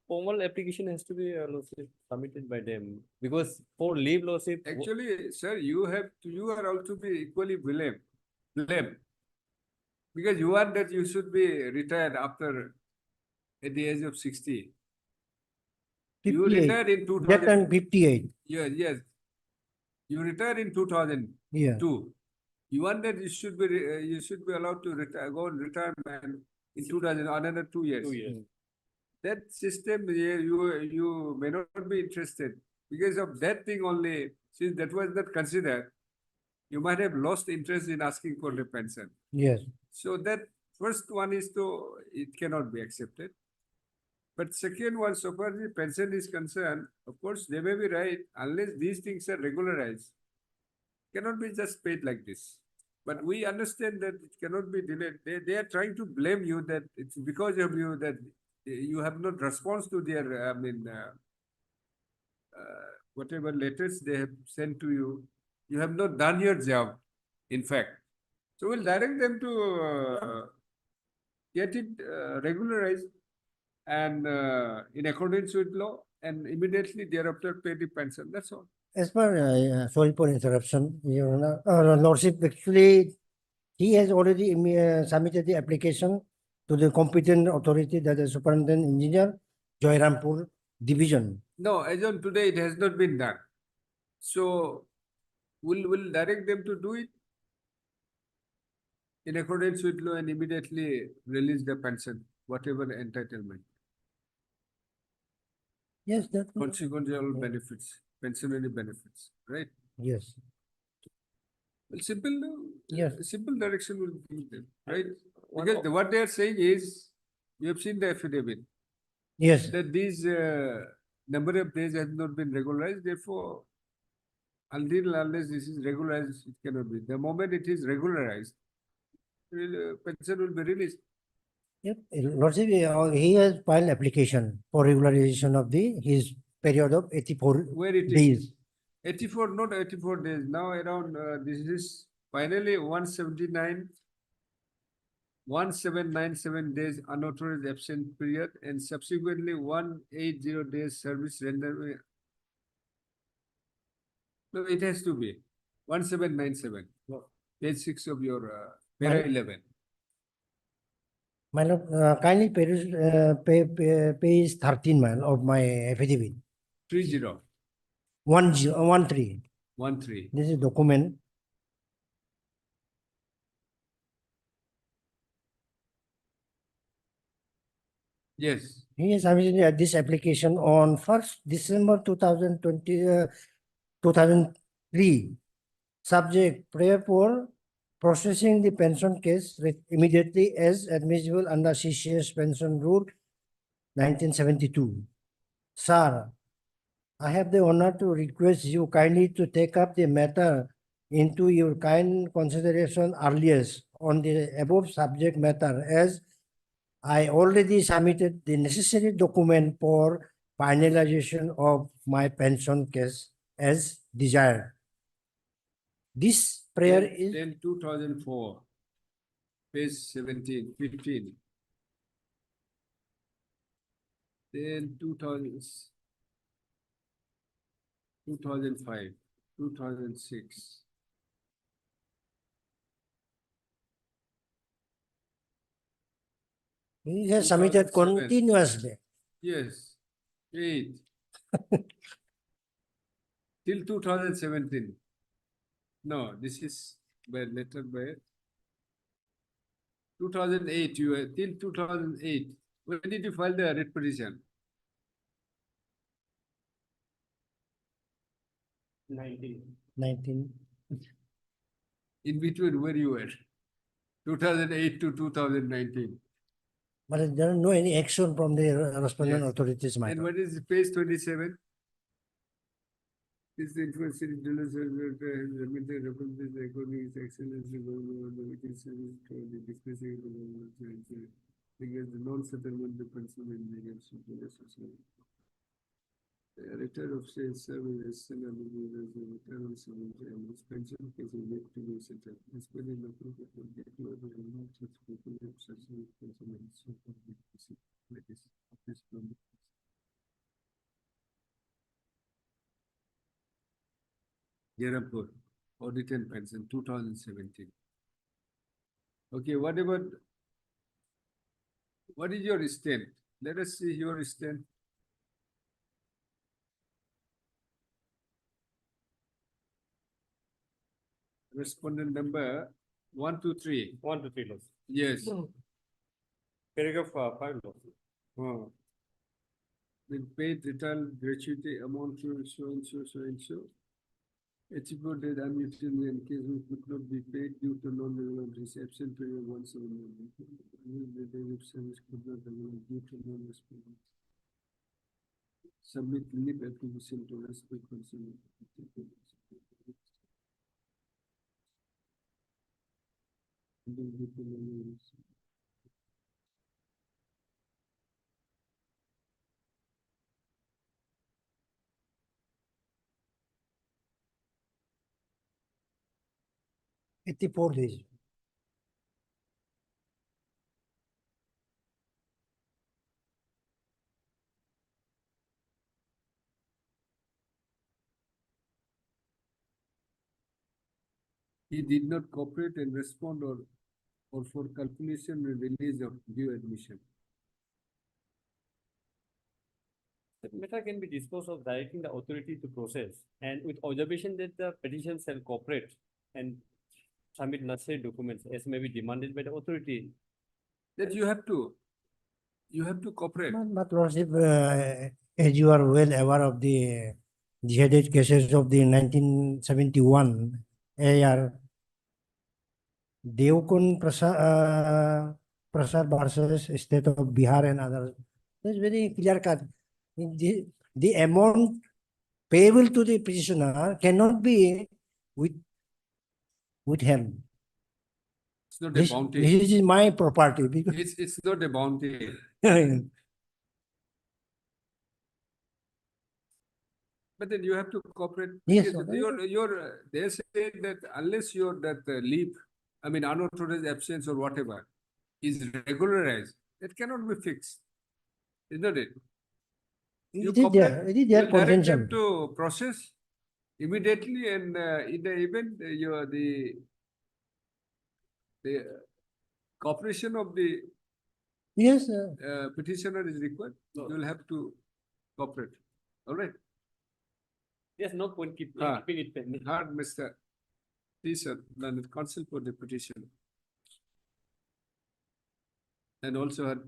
formal application has to be submitted by them because for leave lawsuit. Actually, sir, you are also be equally blamed. Because you want that you should be retired at the age of 60. You 58. retired in That 2000. and 58. Yes. You retired in 2002. Yeah. You want that you should be allowed to retire, go on retirement in 2000, another 2 years. 2 years. That system, you may not be interested because of that thing only. Since that was not considered, you might have lost interest in asking for the pension. Yes. So that first one is it cannot be accepted. But second one, so far as the pension is concerned, of course, they may be right, unless these things are regularized, cannot be just paid like this. But we understand that it cannot be delayed. They are trying to blame you that it's because of you that you have not response to their, whatever letters they have sent to you. You have not done your job, in fact. So we'll direct them to get it regularized and in accordance with law and immediately thereafter pay the pension. That's all. As per, sorry for interruption, Your Lordship, actually, he has already submitted the application to the competent authority, that is Superintendent Engineer, Joyrampur Division. No, as on today, it has not been done. So we'll direct them to do it in accordance with law and immediately release the pension, whatever entitlement, Yes, that. consequential benefits, pensionary benefits, right? Yes. Well, simple direction will give them, right? One Because what they are saying is, you have seen the affidavit, Yes. that these number of days has not been regularized, therefore, unless this is regularized, it cannot be. The moment it is regularized, pension will be released. Yep. Lordship, he has filed application for regularization of his period of 84 Where it is? days. 84, not 84 days. Now around this is finally 1797 days unauthorized absent period and subsequently 180 days service rendered. No, it has to be 1797. Page 6 of your para 11. My lord, kindly page 13 of my affidavit. 30 13. 13. This is document. Yes. He has submitted this application on 1st December 2020, 2003. Subject, prayer for processing the pension case immediately as admissible under CCS Pension Rule 1972. Sir, I have the honor to request you kindly to take up the matter into your kind consideration earliest on the above subject matter, as I already submitted the necessary document for finalization of my pension case as desired. This prayer is Then 2004, page 17, 15. Then 2005, 2006. he has submitted 2007. continuously. Yes, 8. Till 2017. No, this is by letter by 2008. You were till 2008. When did you file the writ petition? 19. In between where you were? 2008 to 2019. But there are no any action from the respondent Yes. authorities, my And lord. what is page 27? Is the influence in dealers has remitted references according to excellence the witness service to the discussing because the non-settlement depends on the negation to the society. The return of sales service is still a return on service and this pension case is yet to be settled. This penny the proof of the get to other amounts of people of such a pension and so forth. That is this from Yerapur, audit and pension, 2017. Okay, what is your stand? Let us see your stand. Respondent number 123. 1 to 3 laws. Yes. Paragraph 5 laws. With paid return gratuity amount to so and so, so and so. Achievement that unusually in case which could not be paid due to non-relevant reception period 171. The day of service could not avail due to non-response. Submit leave application to respect consumer. 84 days. He did not cooperate and respond or for calculation and release of due admission. The matter can be disposed of directing the authority to process and with observation that the petition shall cooperate and submit necessary documents as may be demanded by the authority. That you have to cooperate. But Lordship, as you are well aware of the jihadist cases of the 1971 AR, Devkun Prasad versus State of Bihar and others, it's very clear cut. The amount payable to the petitioner cannot be withheld. It's not a bounty. This is my property. Because It's not a bounty. But then you have to cooperate. Yes, Because sir. they say that unless your leave, I mean unauthorized absence or whatever is regularized, it cannot be fixed. Isn't it? It is there. It is their You'll direct them contention. to process immediately and in the event the cooperation of the Yes, petitioner is required, you will have to cooperate. All right. There's no point keeping it pending. Heard Mr. Peterson, learned counsel for the petition. And also had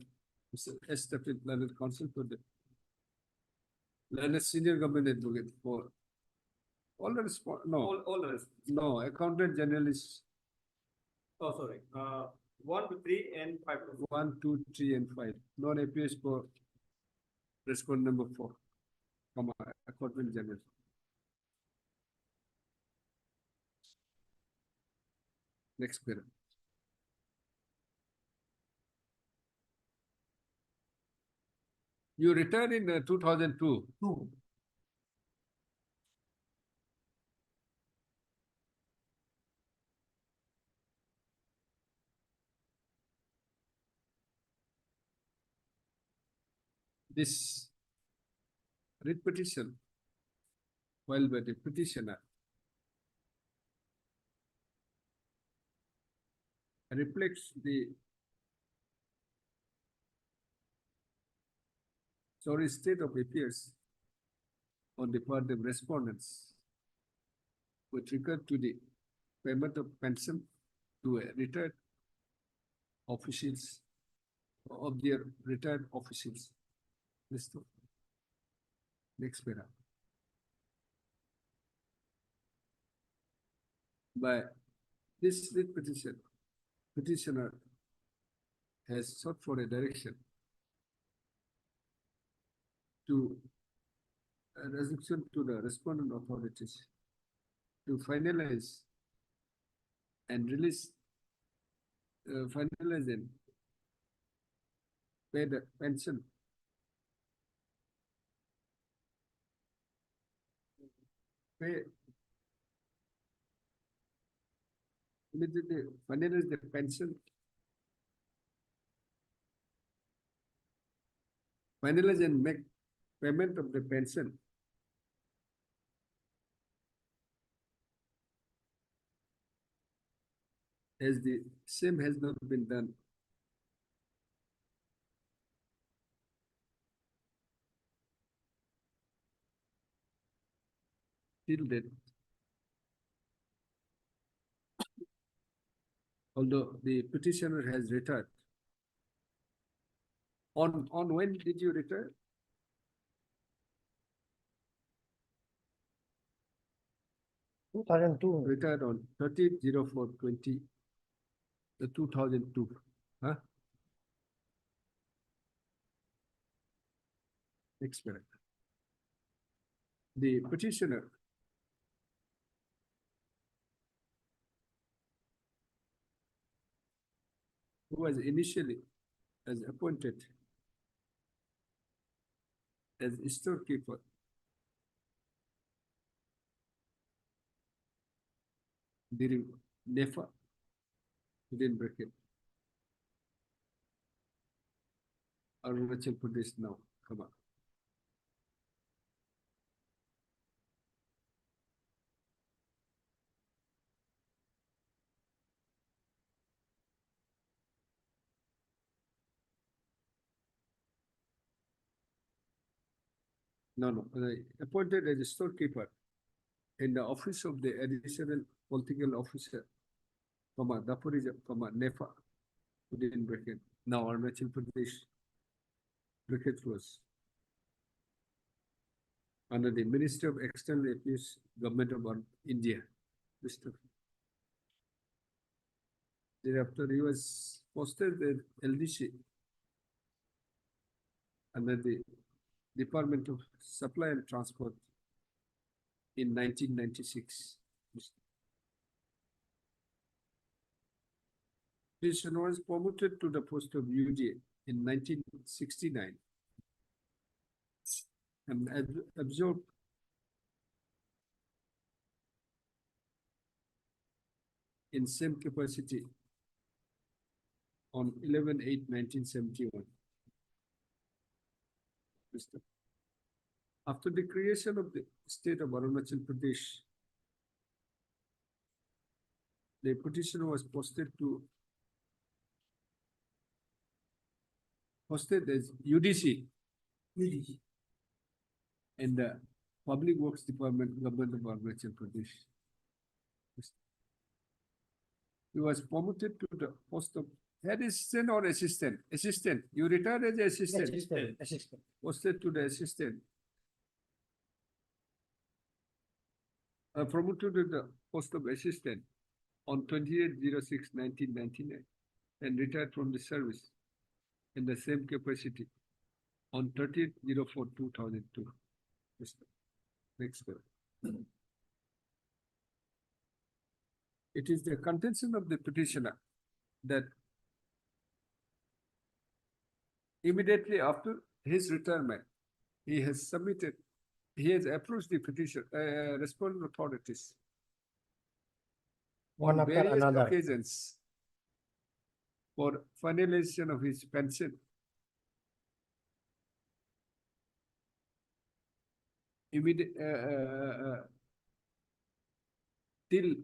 Mr. S. W. learned counsel for the learned senior government advocate for all the All the rest. no, accountant general is Oh, sorry. 1 to 3 and 5 to 1, 2, 3, and 5. Non appears for respondent number 4, comma, accountant general. Next paragraph. You retired in 2002. This writ petition filed by the petitioner reflects the sorry state of affairs on the part of respondents with regard to the payment of pension to retired officials of their retired officials. Next paragraph. By this writ petition, petitioner has sought for a direction to a resolution to the respondent authorities to finalize and release, finalize and pay the pension immediately finalize the pension, finalize and make payment of the pension as the same has not been done. Till date. Although the petitioner has retired. On when did you retire? 2002. Retired on 30/04/20, the 2002. Huh? Next paragraph. The petitioner who was initially as appointed as storekeeper during NEFA, within bracket, Arunachal Pradesh now, come on. No, appointed as a storekeeper in the office of the additional political officer, comma, Daporija, comma, NEFA, within bracket, now Arunachal Pradesh, bracket close. Under the Ministry of External Affairs, Government of India. Mr. Thereafter, he was posted as LDC under the Department of Supply and Transport in 1996. This was promoted to the post of UDA in 1969 and absorbed in same capacity on 11/8/1971. After the creation of the state of Arunachal Pradesh, the petitioner was posted as UDC in the Public Works Department, Government of Arunachal Pradesh. He was promoted to the post of head assistant or assistant? Assistant. You retired as assistant. Assistant. Posted to the assistant. Promoted to the post of assistant on 28/06/1999 and retired from the service in the same capacity on 30/04/2002. Next one. It is the contention of the petitioner that immediately after his retirement, he has approached the petition, respondent authorities One on after various another. occasions for finalization of his pension. Immediate, till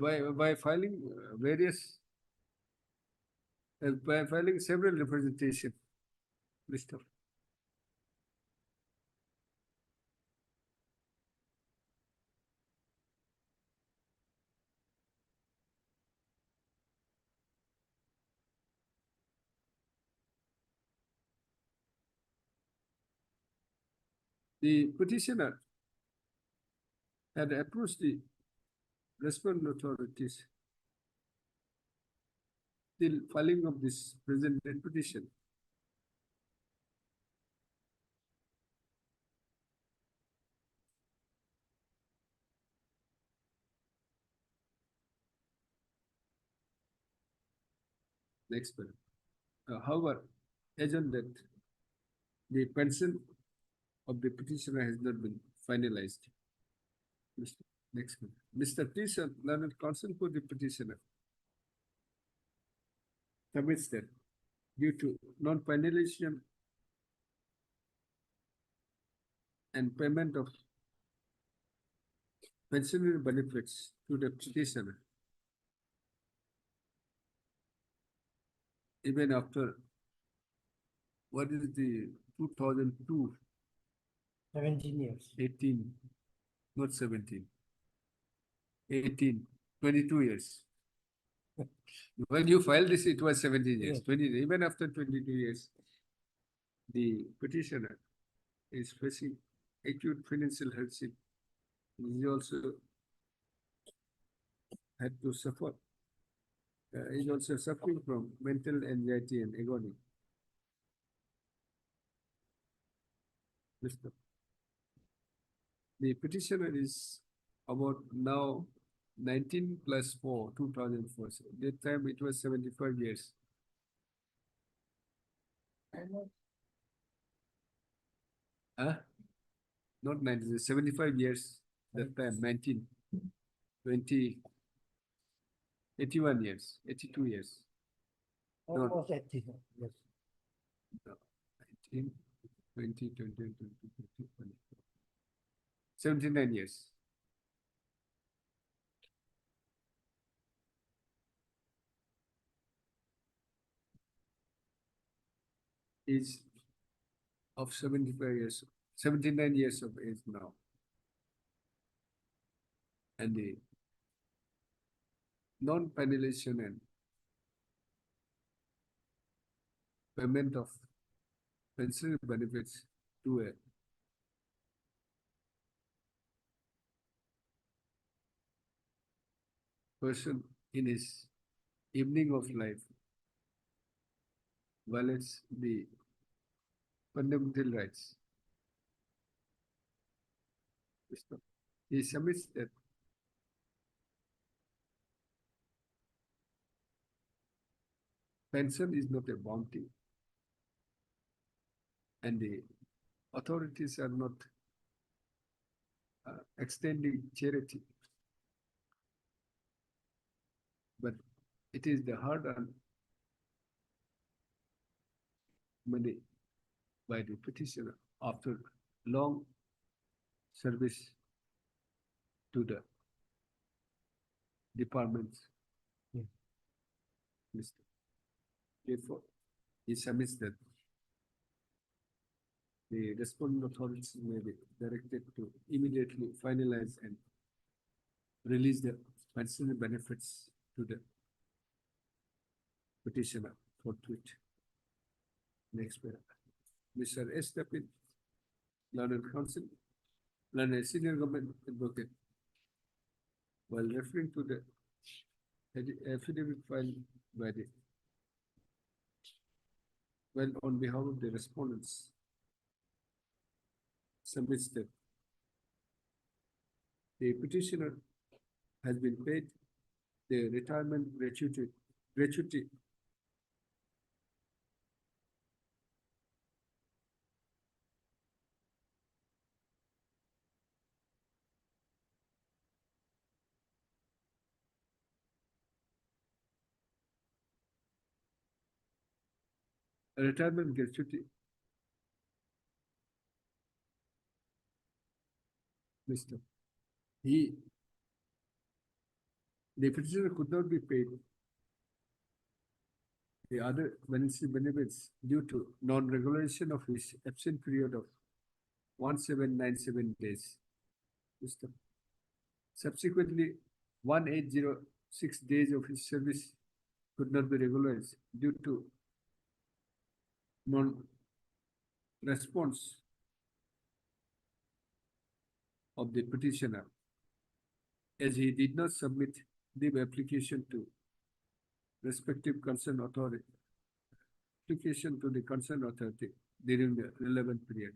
by filing by filing several representation. Mr. The petitioner had approached the respondent authorities till filing of this present petition. Next one. However, as on that, the pension of the petitioner has not been finalized. Next one. Mr. Tishan, learned counsel for the petitioner, submits that due to non-finalization and payment of pensionary benefits to the petitioner, even after what is the 2002 17 years. 18, not 17, 18, 22 years. When you filed this, it was 17 years. Yes. 20, even after 22 years, the petitioner is facing acute financial hardship. He also had to suffer. He's also suffering from mental anxiety and agony. The petitioner is about now 19 plus 4, 2004. So that time it was 75 years. Huh? Not 90, 75 years. That time 19, 20, 81 years, 82 years. No. Almost 80. Yes. 19, 20, 21, 22, 23, 24. 79 years. Is of 75 years, 79 years of age now. And the non-penalization and payment of pension benefits to a person in his evening of life violates the fundamental rights. He submits that pension is not a bounty, and the authorities are not extending charity, but it is the hard-earned money by the petitioner after long service to the departments. Yeah. Therefore, he submits that the responding authorities may be directed to immediately finalize and release the pension benefits to the petitioner for tweet. Next paragraph. Mr. S. Tapin, learned counsel, learned senior government advocate, while referring to the affidavit filed by the on behalf of the respondents, submits that the petitioner has been paid the retirement gratuity retirement gratuity. Mr. The petitioner could not be paid the other benefits due to non-regulation of his absent period of 1797 days. Mr. Subsequently, 1806 days of his service could not be regularized due to non-response of the petitioner, as he did not submit the application to respective concerned authority, application to the concerned authority during the relevant period.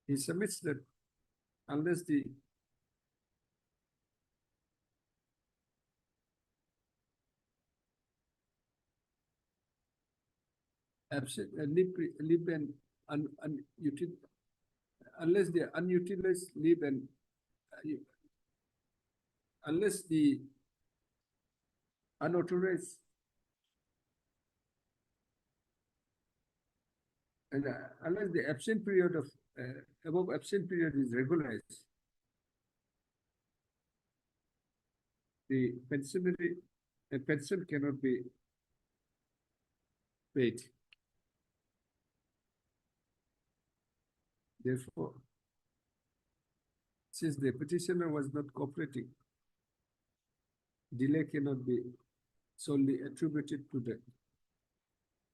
He submits that unless the absent leave and unless the unutilized leave and unless the unauthorized and unless the absent period of above absent period is regularized, the pension cannot be paid. Therefore, since the petitioner was not cooperating, delay cannot be solely attributed to the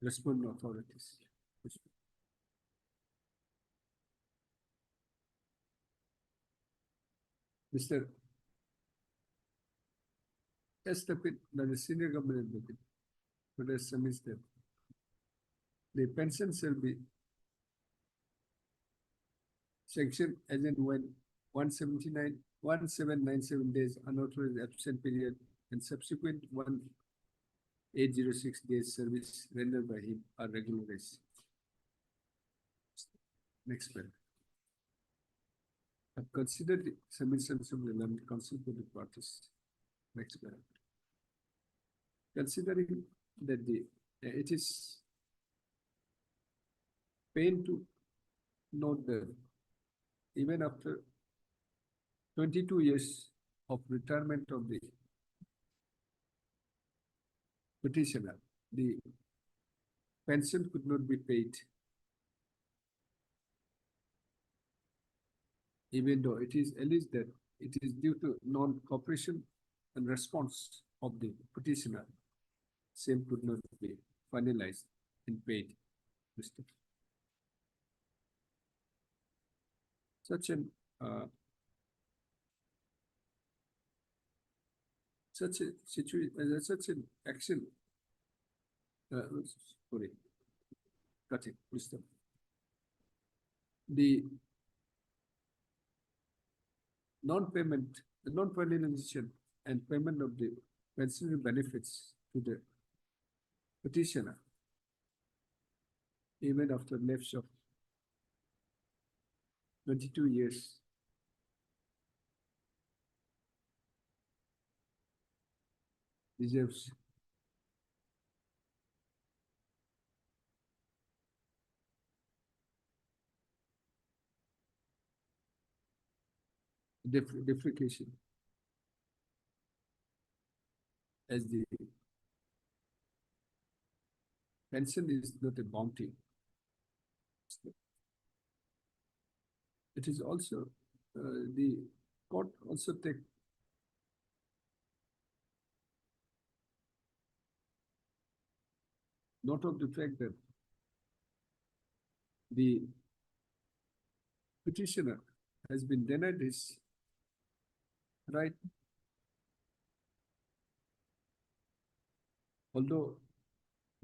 responding authorities. Mr. S. Tapin, the senior government advocate, today submits that the pension shall be sanctioned as and when 1797 days unauthorized absent period and subsequent 1806 days service rendered by him are regularized. Next paragraph. I've considered the submissions of the Learned Counsel to the parties. Next paragraph. Considering that it is pain to note that even after 22 years of retirement of the petitioner, the pension could not be paid, even though it is alleged that it is due to non-cooperation and response of the petitioner. Same could not be finalized and paid. Mr. Such an such an action. Sorry, got it, Mr. The non-payment, the non-finalization and payment of the pension benefits to the petitioner, even after lapse of 22 years, deserves deprecation. as the pension is not a bounty. It is also, the court also take note of the fact that the petitioner has been denied his right, although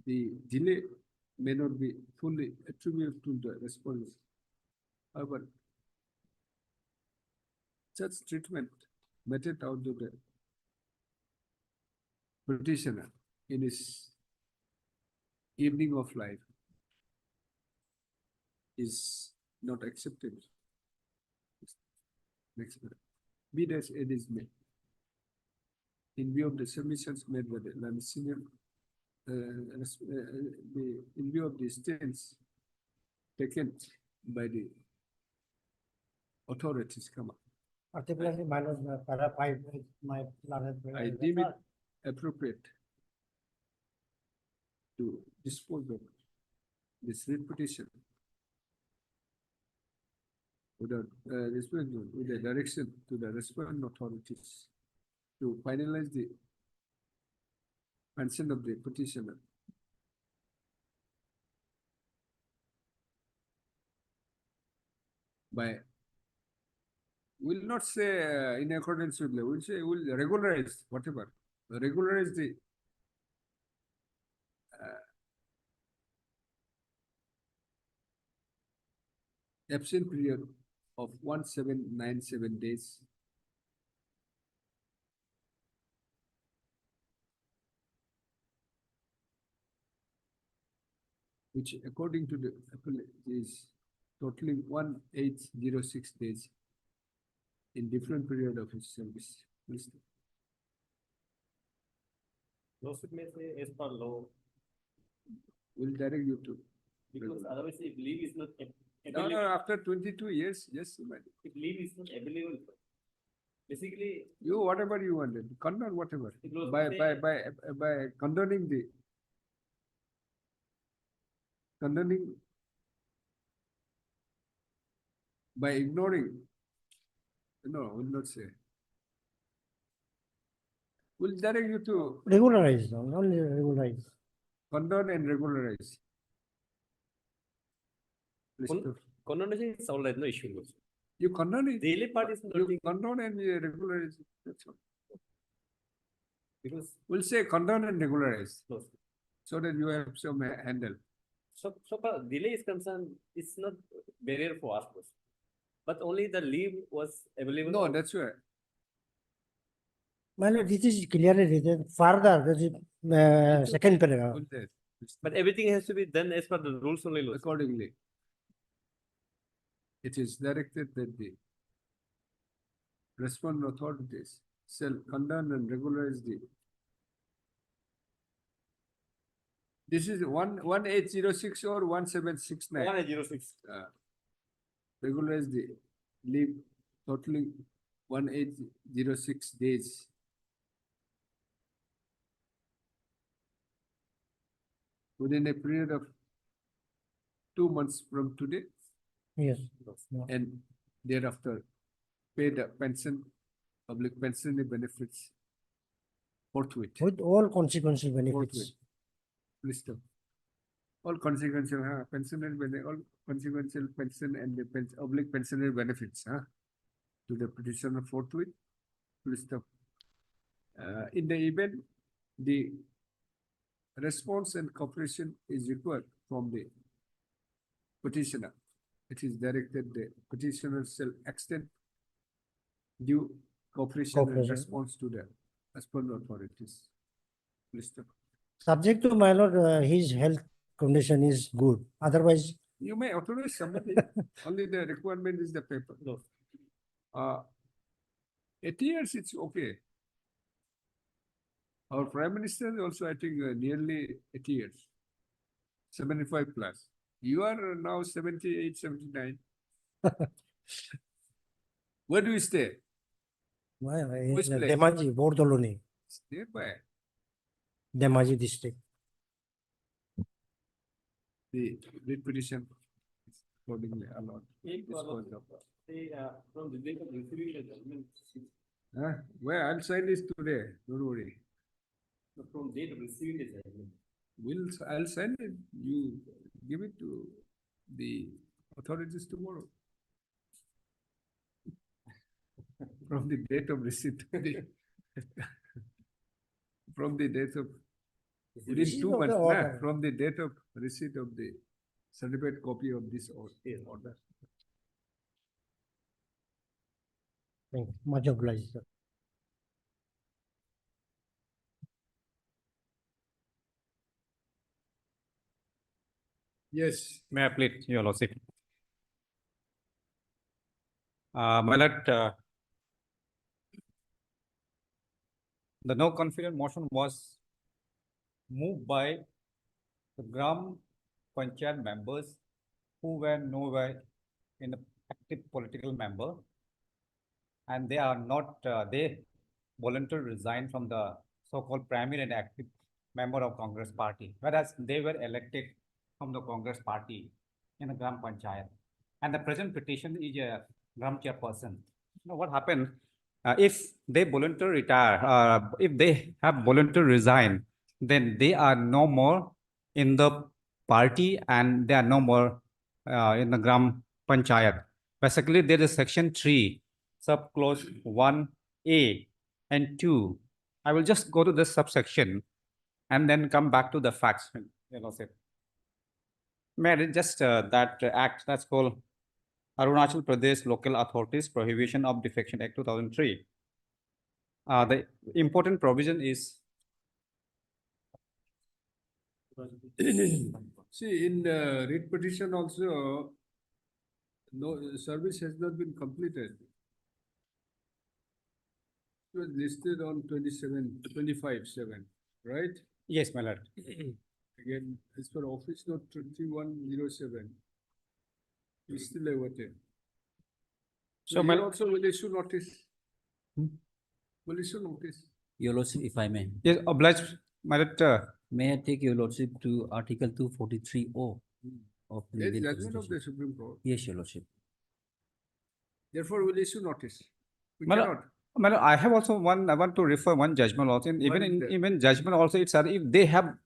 the delay may not be fully attributed to the response. However, such treatment meted out to the petitioner in his evening of life is not acceptable. Next one. Be that as it is made. In view of the submissions made by the land senior, in view of the stance taken by the authorities, come on. Particularly, my lord, para 5, my learned. I deem it appropriate to dispose of this writ petition with the direction to the respondent authorities to finalize the consent of the petitioner by, will not say in accordance with law, we'll say we'll regularize whatever, regularize the absent period of 1797 days. Which according to the appellate is totaling 1806 days in different period of his service. Lawsuit may say as per law, Will direct you to. because otherwise if leave is not No, available, after 22 years, yes, if leave is not available, basically, you whatever you wanted, condone whatever. it was By condoning the by ignoring, no, will not say. Will direct you to Regularize, only regularize. condone and regularize. Please, condonation is all right, no issue. you condone it, The only part is you nothing, condone and you regularize, that's all. because, We'll say condone and regularize, no. so that you have some handle. So far delay is concerned, it's not barrier for us, but only the leave was available. No, that's why. My lord, this is clearly written further, that is, second paragraph. Will say, But everything has to be done as per the rules only. Lord. accordingly. It is directed that the respondent authorities shall condone and regularize the. This is 1806 or 1769. 1806. Regularize the leave totaling 1806 days. Within a period of 2 months from today, Yes. and thereafter pay the pension, public pensionary benefits forthwith. With all consequential benefits. Please stop. All consequential, pensionary all consequential pension and the public pensionary benefits, to the petitioner forthwith. Please stop. In the event the response and cooperation is required from the petitioner, it is directed the petitioner shall extend due cooperation and Cooperation. response to the respondent authorities. Please stop. Subject to my lord, his health condition is good. Otherwise, You may authorize somebody, only the requirement is the paper. No. 8 years, it's okay. Our Prime Minister is also, I think, nearly 80 years. 75 plus. You are now 78, 79. Where do you stay? well, Which place? Demaji, Bordoloni. Nearby. Dhemaji district. The writ petition is accordingly allowed. If, This goes up. say, from the date of receiving the judgment, Well, I'll sign this today, don't worry. from date of receiving the judgment. I'll send it, you give it to the authorities tomorrow. From the date of receipt. From the date of, within Receipt 2 of the months, order. from the date of receipt of the certified copy of this order. Thank you. Much obliged, sir. Yes, May I plead, Your Lordship? My lord, the no confidence motion was moved by the Gram Panchayat members who were nowhere in a active political member. And they are not, they voluntarily resigned from the so-called primary and active member of Congress party, whereas they were elected from the Congress party in the Gram Panchayat. And the present petition is a Gram chairperson. You know what happened? If they voluntarily retire, if they have voluntarily resign, then they are no more in the party and they are no more in the Gram Panchayat. Basically, there is section 3, subclause 1A and 2. I will just go to this subsection and then come back to the facts. You know, say. May I read just that act that's called Arunachal Pradesh Local Authorities Prohibition of Defection Act 2003. The important provision is see, in writ petition also, no service has not been completed. It was listed on 25/7, right? yes, my lord. Again, as per office note 2107, we still awaited. So, So my- here also will issue notice. Hmm? Will issue notice. Your Lordship, if I may, Yes, obliged, my lord. may I take Your Lordship to Article 243O of the Yes, Indian judgment of Constitution? the Supreme Court. Yes, Your Lordship. Therefore, will issue notice. We My lord, cannot. my lord, I have also one, I want to refer one judgment also. What Even is in that? even judgment also, it's if they have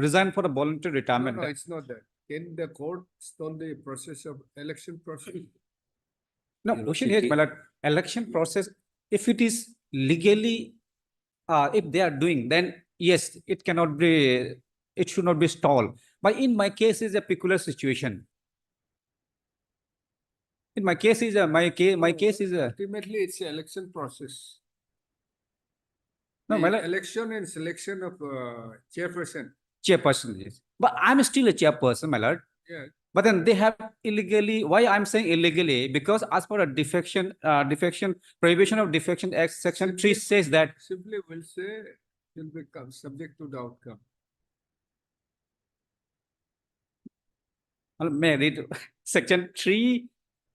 resigned for a voluntary No, retirement. no, it's not that. Can the court stall the process of election process? No, Your question Lordship, here, my lord, election process, if it is legally, if they are doing, then yes, it cannot be, it should not be stalled. But in my case is a peculiar situation. In my case is my case is a, Ultimately, it's an election process. no, my The lord, election and selection of chairperson. chairperson, yes. But I'm still a chairperson, my lord. Yeah, But then they have illegally, why I'm saying illegally? Because as per a defection, Prohibition of Defection Act, section 3 says that, simply will say will become subject to the outcome. may I read section 3,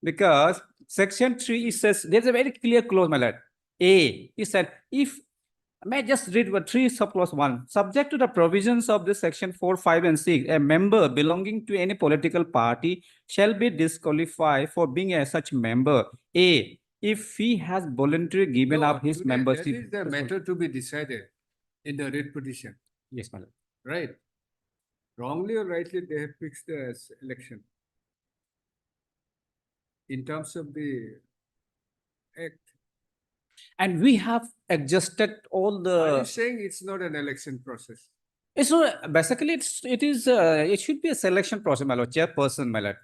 because section 3 it says, there's a very clear clause, my lord. A, it said, if, may I just read what 3 subclause 1, subject to the provisions of this section 4, 5 and 6, a member belonging to any political party shall be disqualified for being a such member. A, if he has voluntarily given No, up his today membership. That is the matter to be decided in the writ petition, Yes, my lord. right? Wrongly or rightly, they have fixed the election. In terms of the act, And we have adjusted all are you the, saying it's not an election process? it's not, basically it is, it should be a selection process, my lord, chairperson, my lord.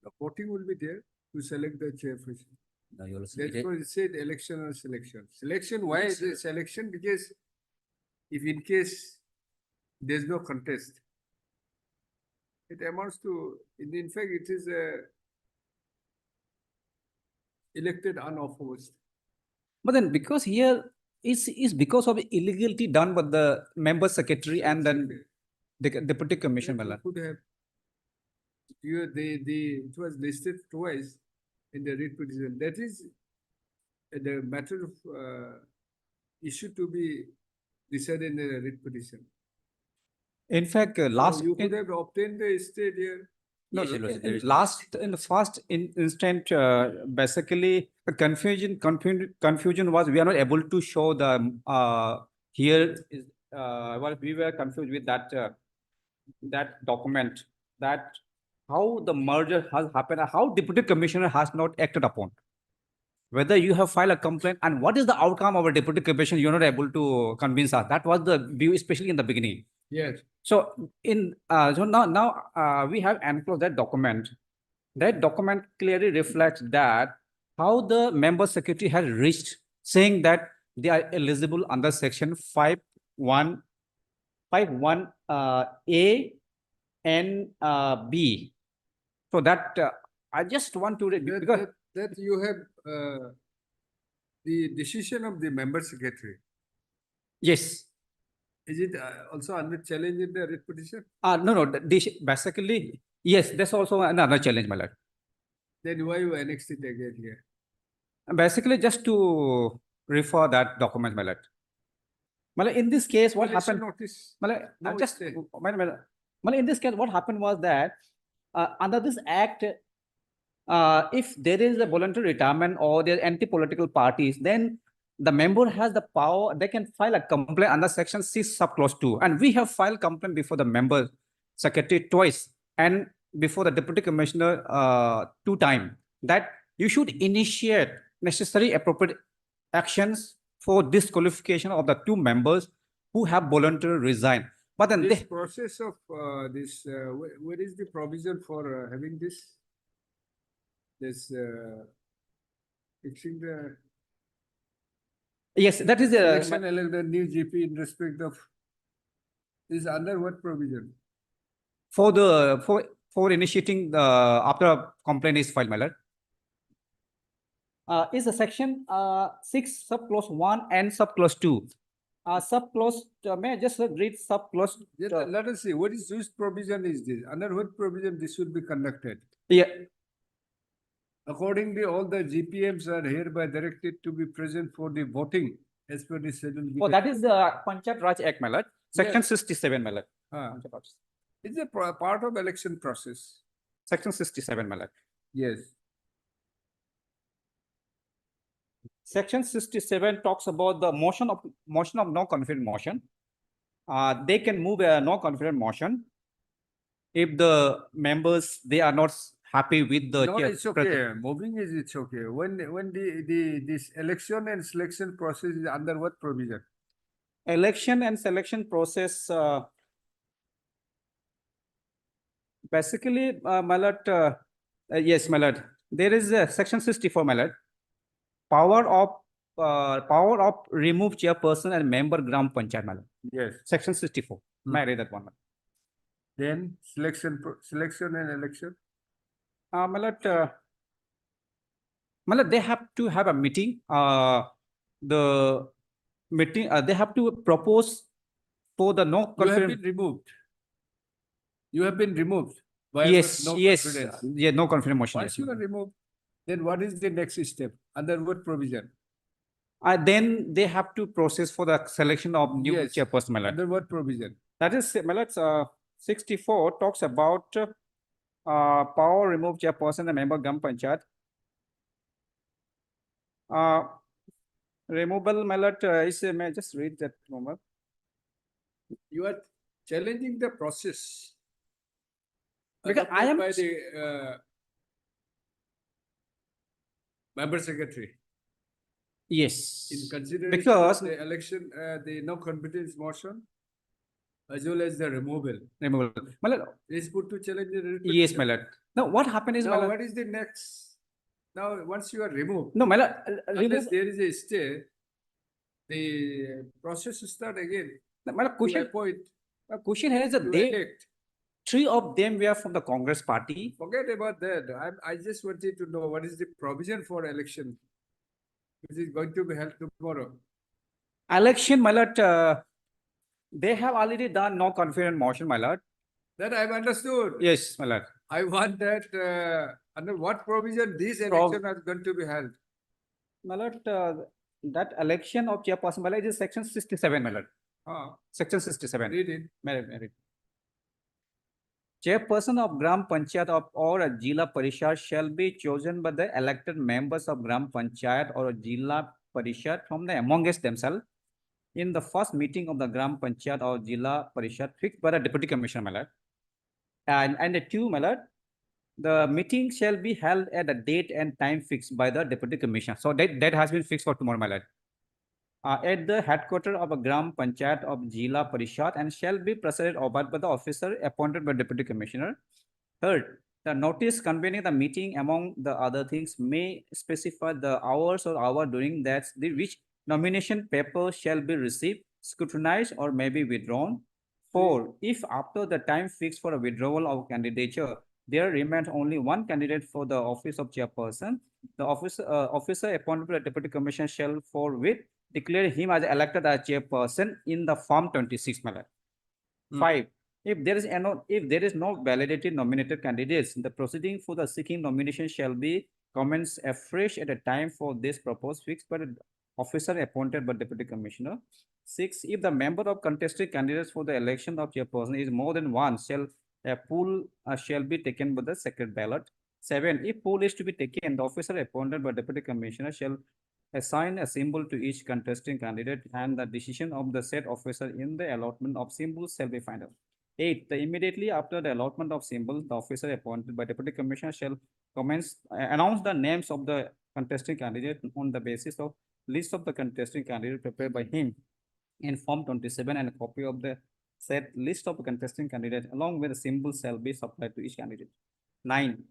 The voting will be there to select the chairperson. No, Your Lordship, it- Therefore, it said election or selection. Selection, why is it selection? Because if in case there's no contest, it amounts to, in fact, it is elected unopposed. But then because here is because of illegality done by the member secretary and then the deputy commissioner, my That lord. you could have, it was listed twice in the writ petition. That is the matter of issue to be decided in the writ petition. In fact, So last, you could have obtained the stay there. no, Yes, Your Lordship, there is- last, in the first instant, basically, the confusion was, we are not able to show the, here is, well, we were confused with that, that document, that how the merger has happened, how deputy commissioner has not acted upon. Whether you have filed a complaint and what is the outcome of a deputy commissioner, you're not able to convince us. That was the view, especially in the beginning. Yes. So so now we have enclosed that document. That document clearly reflects that how the member secretary has reached saying that they are eligible under section 51 A and B. So that I just want to read because That you have the decision of the member secretary. yes. Is it also under challenge in the writ petition? No, basically, yes, that's also another challenge, my lord. Then why you annexed it again here? Basically, just to refer that document, my lord. My lord, in this case, what Election happened? Notice. My lord, Now just, it's there. my lord, in this case, what happened was that under this act, if there is a voluntary retirement or there are anti-political parties, then the member has the power, they can file a complaint under section 6 subclause 2. And we have filed complaint before the member secretary twice and before the deputy commissioner 2 times that you should initiate necessary appropriate actions for disqualification of the 2 members who have voluntarily resigned. But then This they, process of where is the provision for having this? Fixing the yes, that is election the new GP in respect of is under what provision? for the for initiating the after a complaint is filed, my lord. Is a section 6 subclause 1 and subclause 2. Subclause, may I just read subclause? Let us see, what is this provision is this? Under what provision this should be conducted? Yeah, Accordingly, all the GPMs are hereby directed to be present for the voting as per the schedule. oh, that is the Panchayat Raj Act, my lord. Section 67, my lord. Panchayat Raj. It's a part of election process. Section 67, my lord. Yes. Section 67 talks about the motion of no confidence motion. They can move a no confidence motion if the members they are not happy with the No, chair- it's okay. Moving is it's okay. When this election and selection process is under what provision? election and selection process. Basically, my lord, yes, my lord. There is a section 64, my lord. Power of remove chairperson and member Gram Panchayat, my lord. Yes. Section 64. May I read that one? My lord? Then selection and election. My lord, they have to have a meeting. The meeting, they have to propose for the no You have confidence. been removed. You have been removed. By Yes, no yes, confidence. yeah, no confidence motion. Once Yes. you are removed, then what is the next step? Under what provision? Then they have to process for the selection of new Yes. chairperson, my lord. Under what provision? That is, my lord, 64 talks about power remove chairperson and member Gram Panchayat. Removal, my lord, is, may I just read that moment? You are challenging the process. Because I adopted am- by the member secretary Yes. in consideration Because- of the election, the no confidence motion, as well as the removal Removal. My lord, is put to challenge the writ yes, petition. my lord. Now, what happened is, my Now, lord, what is the next? Now, once you are removed, no, my lord, unless remove, there is a stay, the process start again. my lord, To question, appoint, question here is that to they, elect. 3 of them were from the Congress party. Forget about that. I just wanted to know what is the provision for election, which is going to be held tomorrow. Election, my lord, they have already done no confidence motion, my lord. That I've understood. Yes, my lord. I want that, under what provision this election is going to be held. My lord, that election of chairperson, my lord, is section 67, my lord. Section 67. Read it. Merit. Chairperson of Gram Panchayat or a Jila Parishad shall be chosen by the elected members of Gram Panchayat or a Jila Parishad from the amongst themselves in the first meeting of the Gram Panchayat or Jila Parishad fixed by the Deputy Commissioner, my lord. And the two, my lord, the meeting shall be held at a date and time fixed by the Deputy Commissioner. So that has been fixed for tomorrow, my lord. At the headquarters of a Gram Panchayat of Jila Parishad and shall be presided over by the officer appointed by Deputy Commissioner. Third, the notice convening the meeting among the other things may specify the hours or hour during that which nomination paper shall be received, scrutinized, or may be withdrawn. 4, if after the time fixed for a withdrawal of candidature, there remains only one candidate for the office of chairperson, the officer appointed by the Deputy Commissioner shall forthwith declare him as elected as chairperson in the Form 26 manner. 5. If there is no validated nominated candidates, the proceeding for the seeking nomination shall be commenced afresh at a time for this purpose fixed by the officer appointed by Deputy Commissioner. 6. If the member of contested candidates for the election of chairperson is more than one, a poll shall be taken by the secret ballot. 7. If poll is to be taken, the officer appointed by Deputy Commissioner shall assign a symbol to each contesting candidate, and the decision of the said officer in the allotment of symbols shall be final. 8. Immediately after the allotment of symbols, the officer appointed by Deputy Commissioner shall announce the names of the contesting candidate on the basis of list of the contesting candidate prepared by him in Form 27, and a copy of the said list of contesting candidates along with the symbols shall be supplied to each candidate. 9.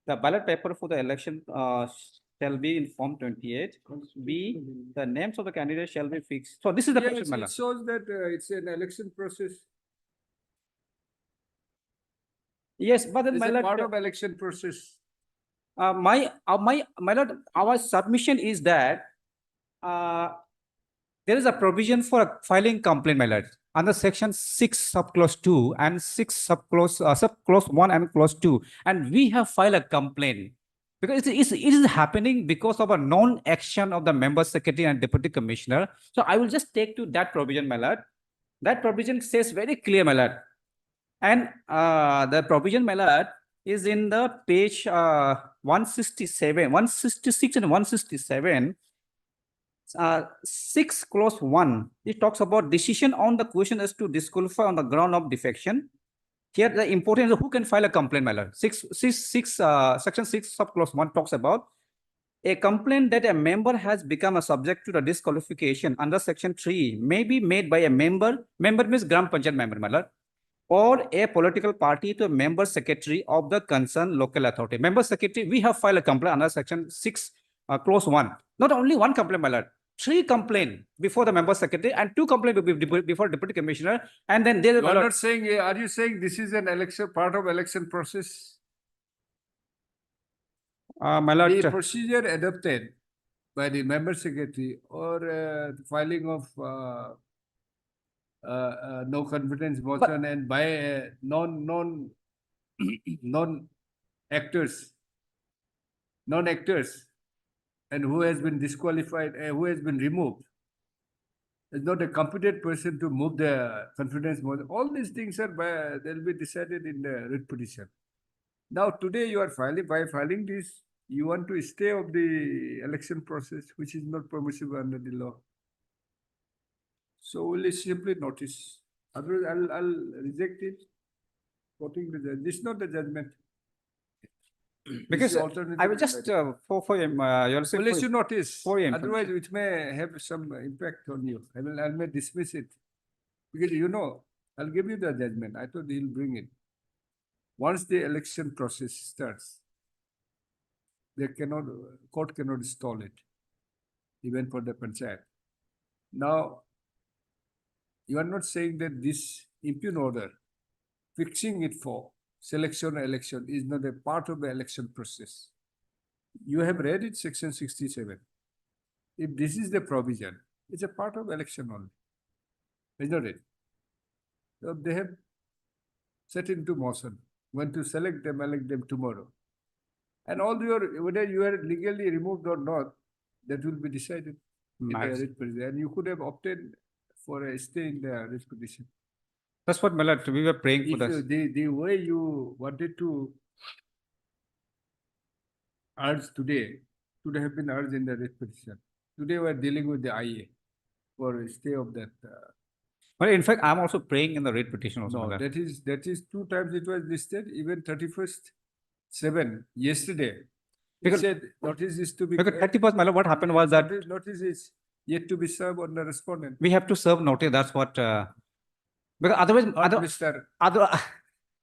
The ballot paper for the election shall be in Form 28. B, the names of the candidates shall be fixed. So this is the Yes, question, Mala. it shows that it's an election process. Yes, but then It's my a lord, part of election process. my lord, our submission is that there is a provision for a filing complaint, my lord, under section 6 subclause 2 and 6 subclause 1 and clause 2, and we have filed a complaint because it is happening because of a non-action of the member secretary and deputy commissioner. So I will just take to that provision, my lord. That provision says very clear, my lord. And the provision, my lord, is in the page 167, 166 and 167. 6 clause 1, it talks about decision on the question as to disqualify on the ground of defection. Here the important is who can file a complaint, my lord. Section 6 subclause 1 talks about a complaint that a member has become a subject to the disqualification under section 3 may be made by a member means Gram Panchayat member, my lord, or a political party to a member secretary of the concerned local authority. Member secretary, we have filed a complaint under section 6 clause 1. Not only one complaint, my lord, 3 complaints before the member secretary and 2 complaints before deputy commissioner, and then there. You are not saying, are you saying this is an election, part of election process? My lord, The procedure adopted by the member secretary or the filing of no confidence motion and by non actors, and who has been disqualified, who has been removed, is not a competent person to move the confidence motion. All these things are they'll be decided in the writ petition. Now today you are filing this, you want to stay of the election process, which is not permissible under the law. So we'll simply notice. Otherwise, I'll reject it. Quoting the judge. This is not the judgment. because I will just for him, you're saying Unless you notice. for him. Otherwise, it may have some impact on you. I may dismiss it. Because I'll give you the judgment. I thought he'll bring it. Once the election process starts, court cannot stall it, even for the panchayat. Now, you are not saying that this impugn order, fixing it for selection or election, is not a part of the election process. You have read it, section 67. If this is the provision, it's a part of election only. Is not it? So they have set into motion. When to select them, elect them tomorrow. And whether you are legally removed or not, that will be decided. Nice. And you could have obtained for a stay in the writ petition. That's what, my lord, we were praying for If this. the way you wanted to urge today, should have been urged in the writ petition. Today we are dealing with the IA for a stay of that. Well, in fact, I'm also praying in the writ petition also, my No, lord. that is 2 times it was listed, even 31st/7 yesterday. It Because- said notice is to be. Because 31st, my lord, what happened was that Notice is yet to be served on the respondent. we have to serve notice, that's what, because otherwise, Not other, Mr. other,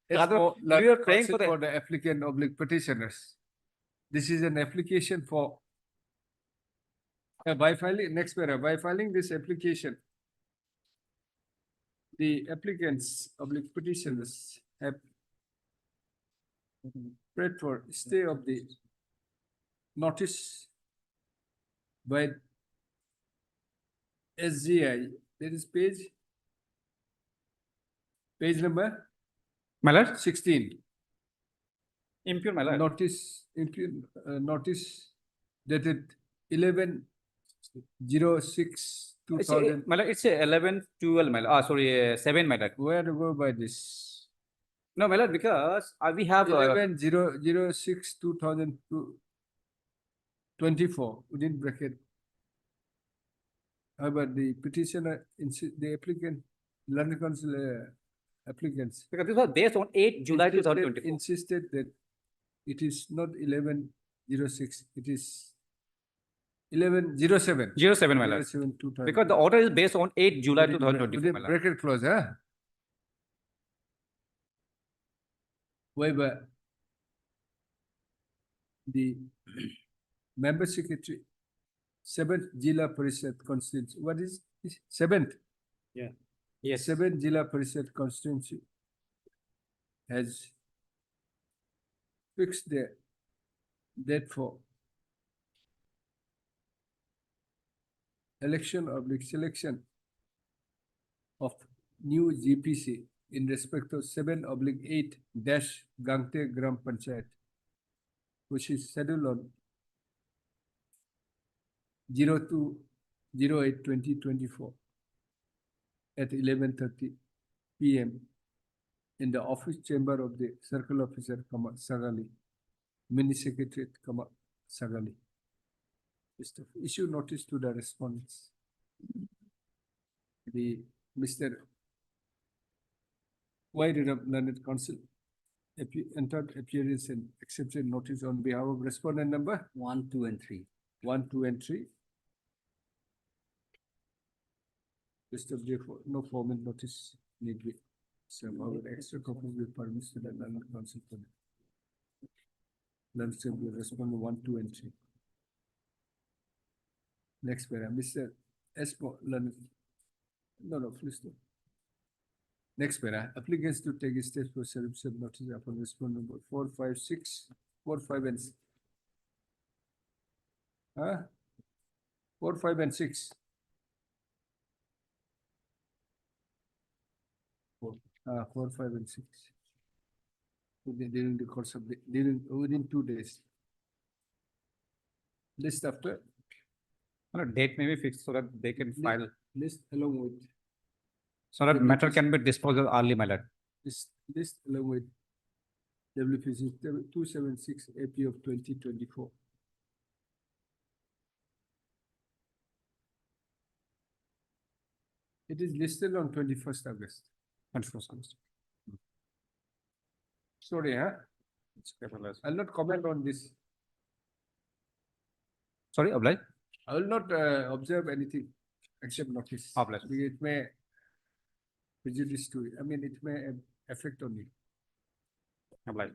It's other, for we were praying counsel for the, the applicant oblique petitioners. This is an application for. By filing, next paragraph, by filing this application, the applicants oblique petitioners have prayed for stay of the notice by SGI. There is page number my lord, 16. impure, my lord. Notice, notice dated 11/06/2000. My lord, it's 11/12, my lord, sorry, 7, my lord. Where to go by this? No, my lord, because we have, 11/006/2024 within bracket. However, the petitioner, the applicant, London Council applicants. because this was based on 8 July 2024. Insisted that it is not 11/06, it is 11/07. 07, my lord. 07/2024. Because the order is based on 8 July Within 2024, my lord. bracket clause, huh? However, the member secretary, 7th Jila Parishad constituency, what is this? 7th? Yes. 7th Jila Parishad constituency has fixed the date for election oblique selection of new GPC in respect of 7/8 dash Gangte Gram Panchayat, which is scheduled on 02/08/2024 at 11:30 PM in the office chamber of the Circle Officer, Sagali, Mini Secretariat, Sagali. Is to issue notice to the respondents. The Mr. Y. Learned Council entered appearance and accepted notice on behalf of respondent number 1, 2, and 3. 1, 2, and 3. Just of therefore, no formal notice need be served. However, extra copies will permit to the Learned Council for Learned will respond to 1, 2, and 3. Next paragraph, Mr. Espo Learned. No, please do. Next paragraph, applicants to take steps for service of notice upon respondent number 4, 5, 6, 4, 5, and 6. 4, 5, and 6. 4, 5, and 6. During the course of within 2 days. List after No, date may be fixed so that they can file, list along with so that matter can be disposed of early, my lord. list along with WPC 276 AP of 2024. It is listed on 21st August. 21st August. Sorry, huh? It's okay, my lord. I'll not comment on this. Sorry, oblige. I will not observe anything except notice. Oblige. Because it may prejudice to it. I mean, it may affect on you. Oblige.